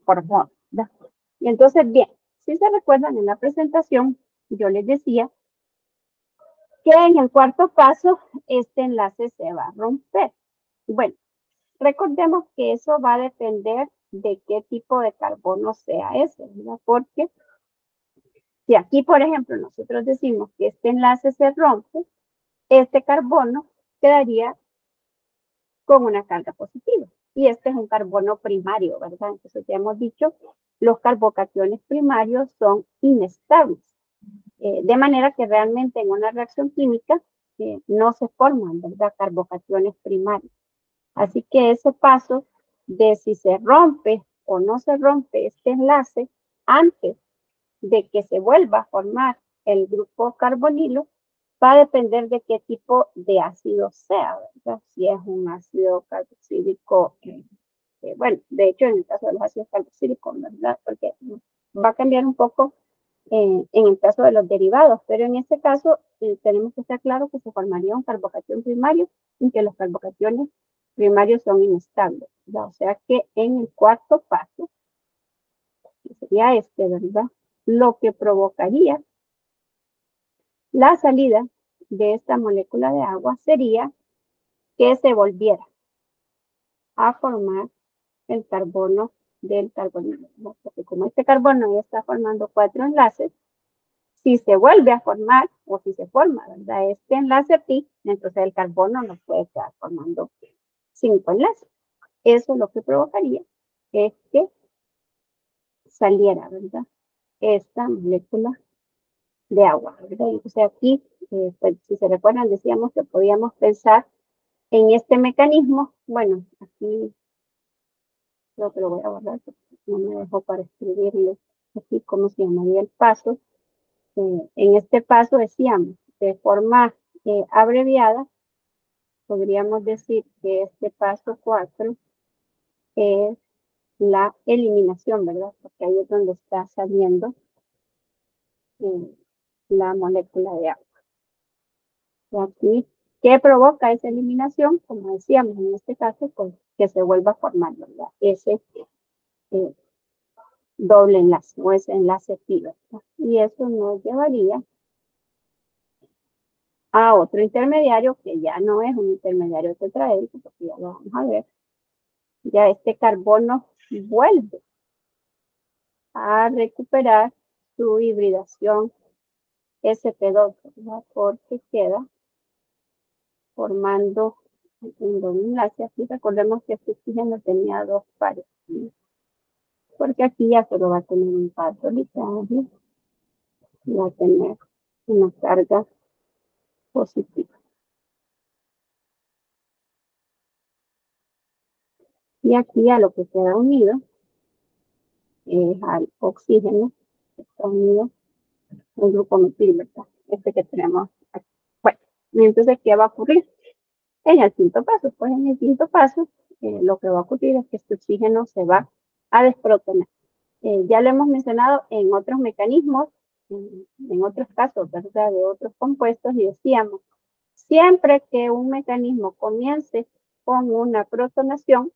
S1: formó, ¿verdad? Y entonces, bien, si se recuerdan en la presentación, yo les decía que en el cuarto paso este enlace se va a romper. Bueno, recordemos que eso va a depender de qué tipo de carbono sea ese, ¿verdad? Porque si aquí, por ejemplo, nosotros decimos que este enlace se rompe, este carbono quedaría con una carga positiva. Y este es un carbono primario, ¿verdad? Entonces ya hemos dicho, los carbocationes primarios son inestables. De manera que realmente en una reacción química no se forman, ¿verdad? Carbocationes primarios. Así que ese paso de si se rompe o no se rompe este enlace antes de que se vuelva a formar el grupo carbonilo, va a depender de qué tipo de ácido sea, ¿verdad? Si es un ácido carboxílico, bueno, de hecho en el caso de los ácidos carboxílicos, ¿verdad? Porque va a cambiar un poco en el caso de los derivados, pero en este caso tenemos que estar claro que se formaría un carbocatión primario y que los carbocationes primarios son inestables, ¿verdad? O sea que en el cuarto paso, que sería este, ¿verdad? Lo que provocaría la salida de esta molécula de agua sería que se volviera a formar el carbono del carbonilo, ¿no? Porque como este carbono ya está formando 4 enlaces, si se vuelve a formar o si se forma, ¿verdad? Este enlace pi, entonces el carbono no puede estar formando 5 enlaces. Eso lo que provocaría es que saliera, ¿verdad? Esta molécula de agua, ¿verdad? Entonces aquí, pues, si se recuerdan, decíamos que podíamos pensar en este mecanismo. Bueno, aquí creo que lo voy a borrar porque no me dejó para escribirle aquí cómo se llamaría el paso. En este paso decíamos, de forma abreviada, podríamos decir que este paso 4 es la eliminación, ¿verdad? Porque ahí es donde está saliendo la molécula de agua. Y aquí, ¿qué provoca esa eliminación? Como decíamos, en este caso, pues, que se vuelva a formar, ¿verdad? Ese doble enlace o ese enlace pi, ¿verdad? Y eso nos llevaría a otro intermediario que ya no es un intermediario tetraédrico, porque ya lo vamos a ver. Ya este carbono vuelve a recuperar su hibridación sp2, ¿verdad? Porque queda formando un doble enlace. Aquí recordemos que este oxígeno tenía 2 pares, ¿sí? Porque aquí ya solo va a tener un par solitario y va a tener una carga positiva. Y aquí a lo que queda unido es al oxígeno que está unido al grupo metil, ¿verdad? Este que tenemos aquí. Bueno, y entonces, ¿qué va a ocurrir? En el quinto paso, pues en el quinto paso, lo que va a ocurrir es que este oxígeno se va a desprotonar. Ya lo hemos mencionado en otros mecanismos, en otros casos, ¿verdad? De otros compuestos, y decíamos, siempre que un mecanismo comience con una protonación,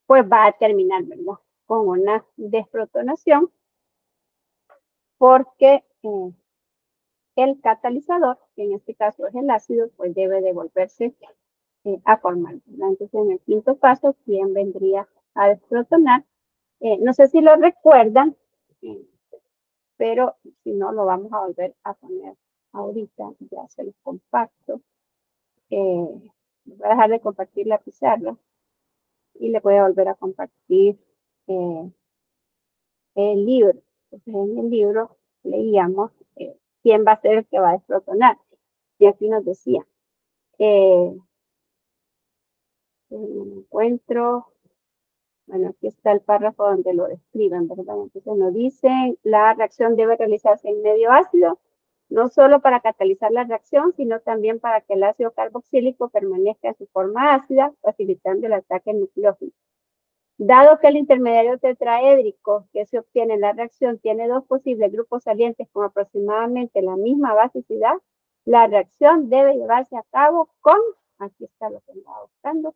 S1: pues va a terminar, ¿verdad? Con una desprotonación, porque el catalizador, que en este caso es el ácido, pues debe devolverse a formar, ¿verdad? Entonces, en el quinto paso, ¿quién vendría a desprotonar? No sé si lo recuerdan, pero si no, lo vamos a volver a poner ahorita, ya se los comparto. Voy a dejar de compartir la pizarra y le voy a volver a compartir el libro. Entonces, en el libro leíamos quién va a ser el que va a desprotonar. Y aquí nos decía, me encuentro, bueno, aquí está el párrafo donde lo describen, ¿verdad? Entonces nos dicen, la reacción debe realizarse en medio ácido, no solo para catalizar la reacción, sino también para que el ácido carboxílico permanezca en su forma ácida, facilitando el ataque nucleófilo. Dado que el intermediario tetraédrico que se obtiene en la reacción tiene 2 posibles grupos salientes con aproximadamente la misma basicidad, la reacción debe llevarse a cabo con aquí está lo que estaba buscando,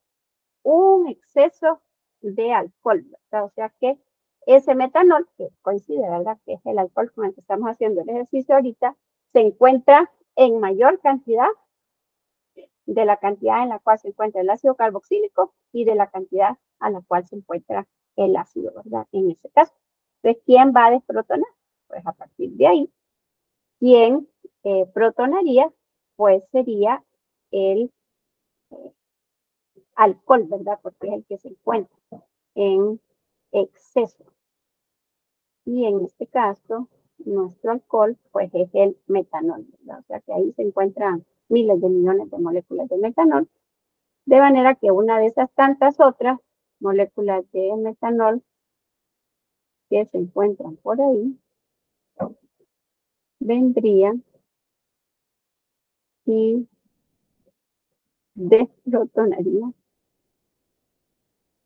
S1: un exceso de alcohol, ¿verdad? O sea que ese metanol, que coincide, ¿verdad? Que es el alcohol con el que estamos haciendo el ejercicio ahorita, se encuentra en mayor cantidad de la cantidad en la cual se encuentra el ácido carboxílico y de la cantidad a la cual se encuentra el ácido, ¿verdad? En ese caso. Entonces, ¿quién va a desprotonar? Pues a partir de ahí, ¿quién protonaría? Pues sería el alcohol, ¿verdad? Porque es el que se encuentra en exceso. Y en este caso, nuestro alcohol, pues es el metanol, ¿verdad? O sea que ahí se encuentran miles de millones de moléculas de metanol, de manera que una de esas tantas otras moléculas de metanol que se encuentran por ahí, vendrían y desprotonarían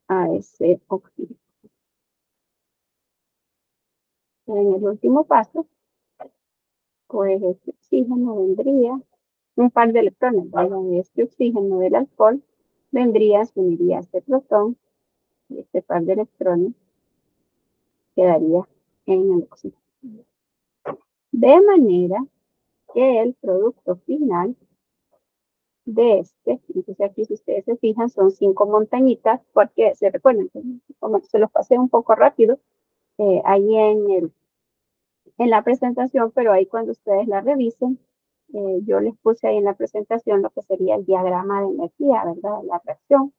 S1: a ese oxígeno. En el último paso, pues este oxígeno vendría, un par de electrones, ¿verdad? De este oxígeno del alcohol, vendría, se uniría a este protón, y este par de electrones quedaría en el oxígeno. De manera que el producto final de este, entonces aquí si ustedes se fijan son 5 montañitas, porque se recuerdan, como se los pasé un poco rápido, ahí en la presentación, pero ahí cuando ustedes la revisen, yo les puse ahí en la presentación lo que sería el diagrama de energía, ¿verdad? La reacción.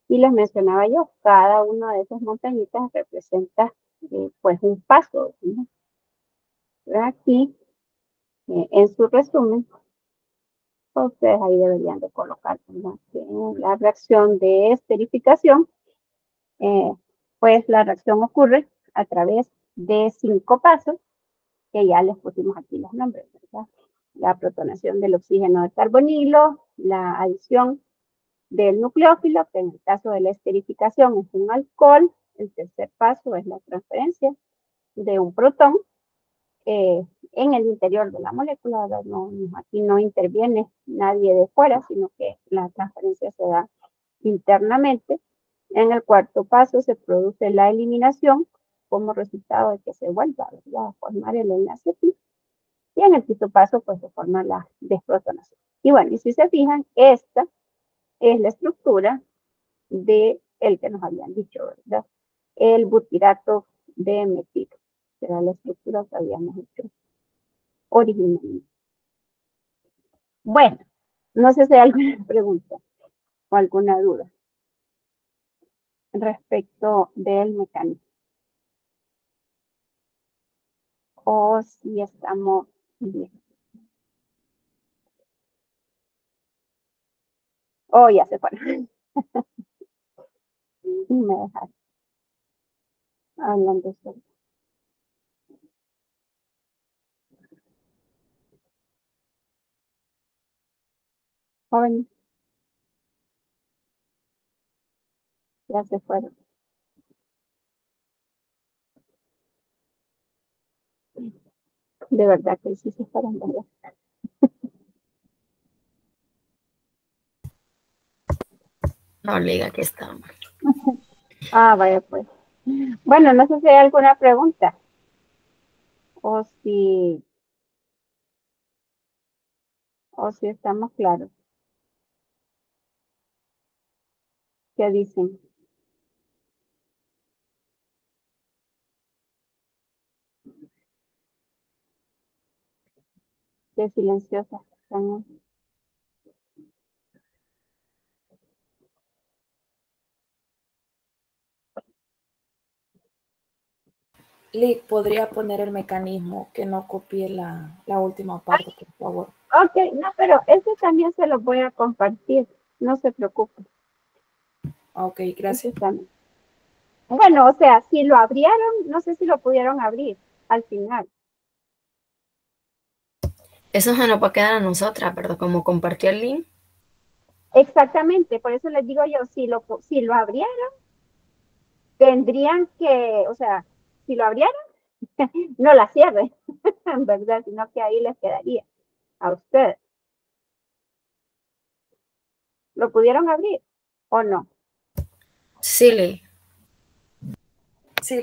S1: Y les mencionaba yo, cada una de esas montañitas representa pues un paso, ¿no? Aquí, en su resumen, ustedes ahí deberían de colocar, ¿verdad? Que en la reacción de esterificación, pues la reacción ocurre a través de 5 pasos, que ya les pusimos aquí los nombres, ¿verdad? La protonación del oxígeno de carbonilo, la adición del nucleófilo, que en el caso de la esterificación es un alcohol. El tercer paso es la transferencia de un protón en el interior de la molécula. No, aquí no interviene nadie de fuera, sino que la transferencia se da internamente. En el cuarto paso se produce la eliminación como resultado de que se vuelva a formar el enlace pi. Y en el quinto paso, pues se forma la desprotonación. Y bueno, y si se fijan, esta es la estructura de el que nos habían dicho, ¿verdad? El butirato de metilo. Será la estructura que habíamos hecho originalmente. Bueno, no sé si hay alguna pregunta o alguna duda respecto del mecanismo. O si estamos bien. Oh, ya se fueron. Me dejaron hablando solo. Joven, ya se fueron. De verdad que sí se fueron, ¿verdad?
S2: No, liga que estamos.
S1: Ah, vaya pues. Bueno, no sé si hay alguna pregunta. O si estamos claros. ¿Qué dicen? Qué silenciosas están.
S3: Lick, ¿podría poner el mecanismo que no copié la última parte, por favor?
S1: Ok, no, pero ese también se lo voy a compartir. No se preocupe.
S3: Ok, gracias.
S1: Bueno, o sea, si lo abrieron, no sé si lo pudieron abrir al final.
S2: Eso se nos va a quedar a nosotras, ¿verdad? Como compartió el link.
S1: Exactamente, por eso les digo yo, si lo abrieron, tendrían que, o sea, si lo abrieron, no la cierren, ¿verdad? Sino que ahí les quedaría a ustedes. ¿Lo pudieron abrir o no?
S2: Sí, Lee.
S3: Sí,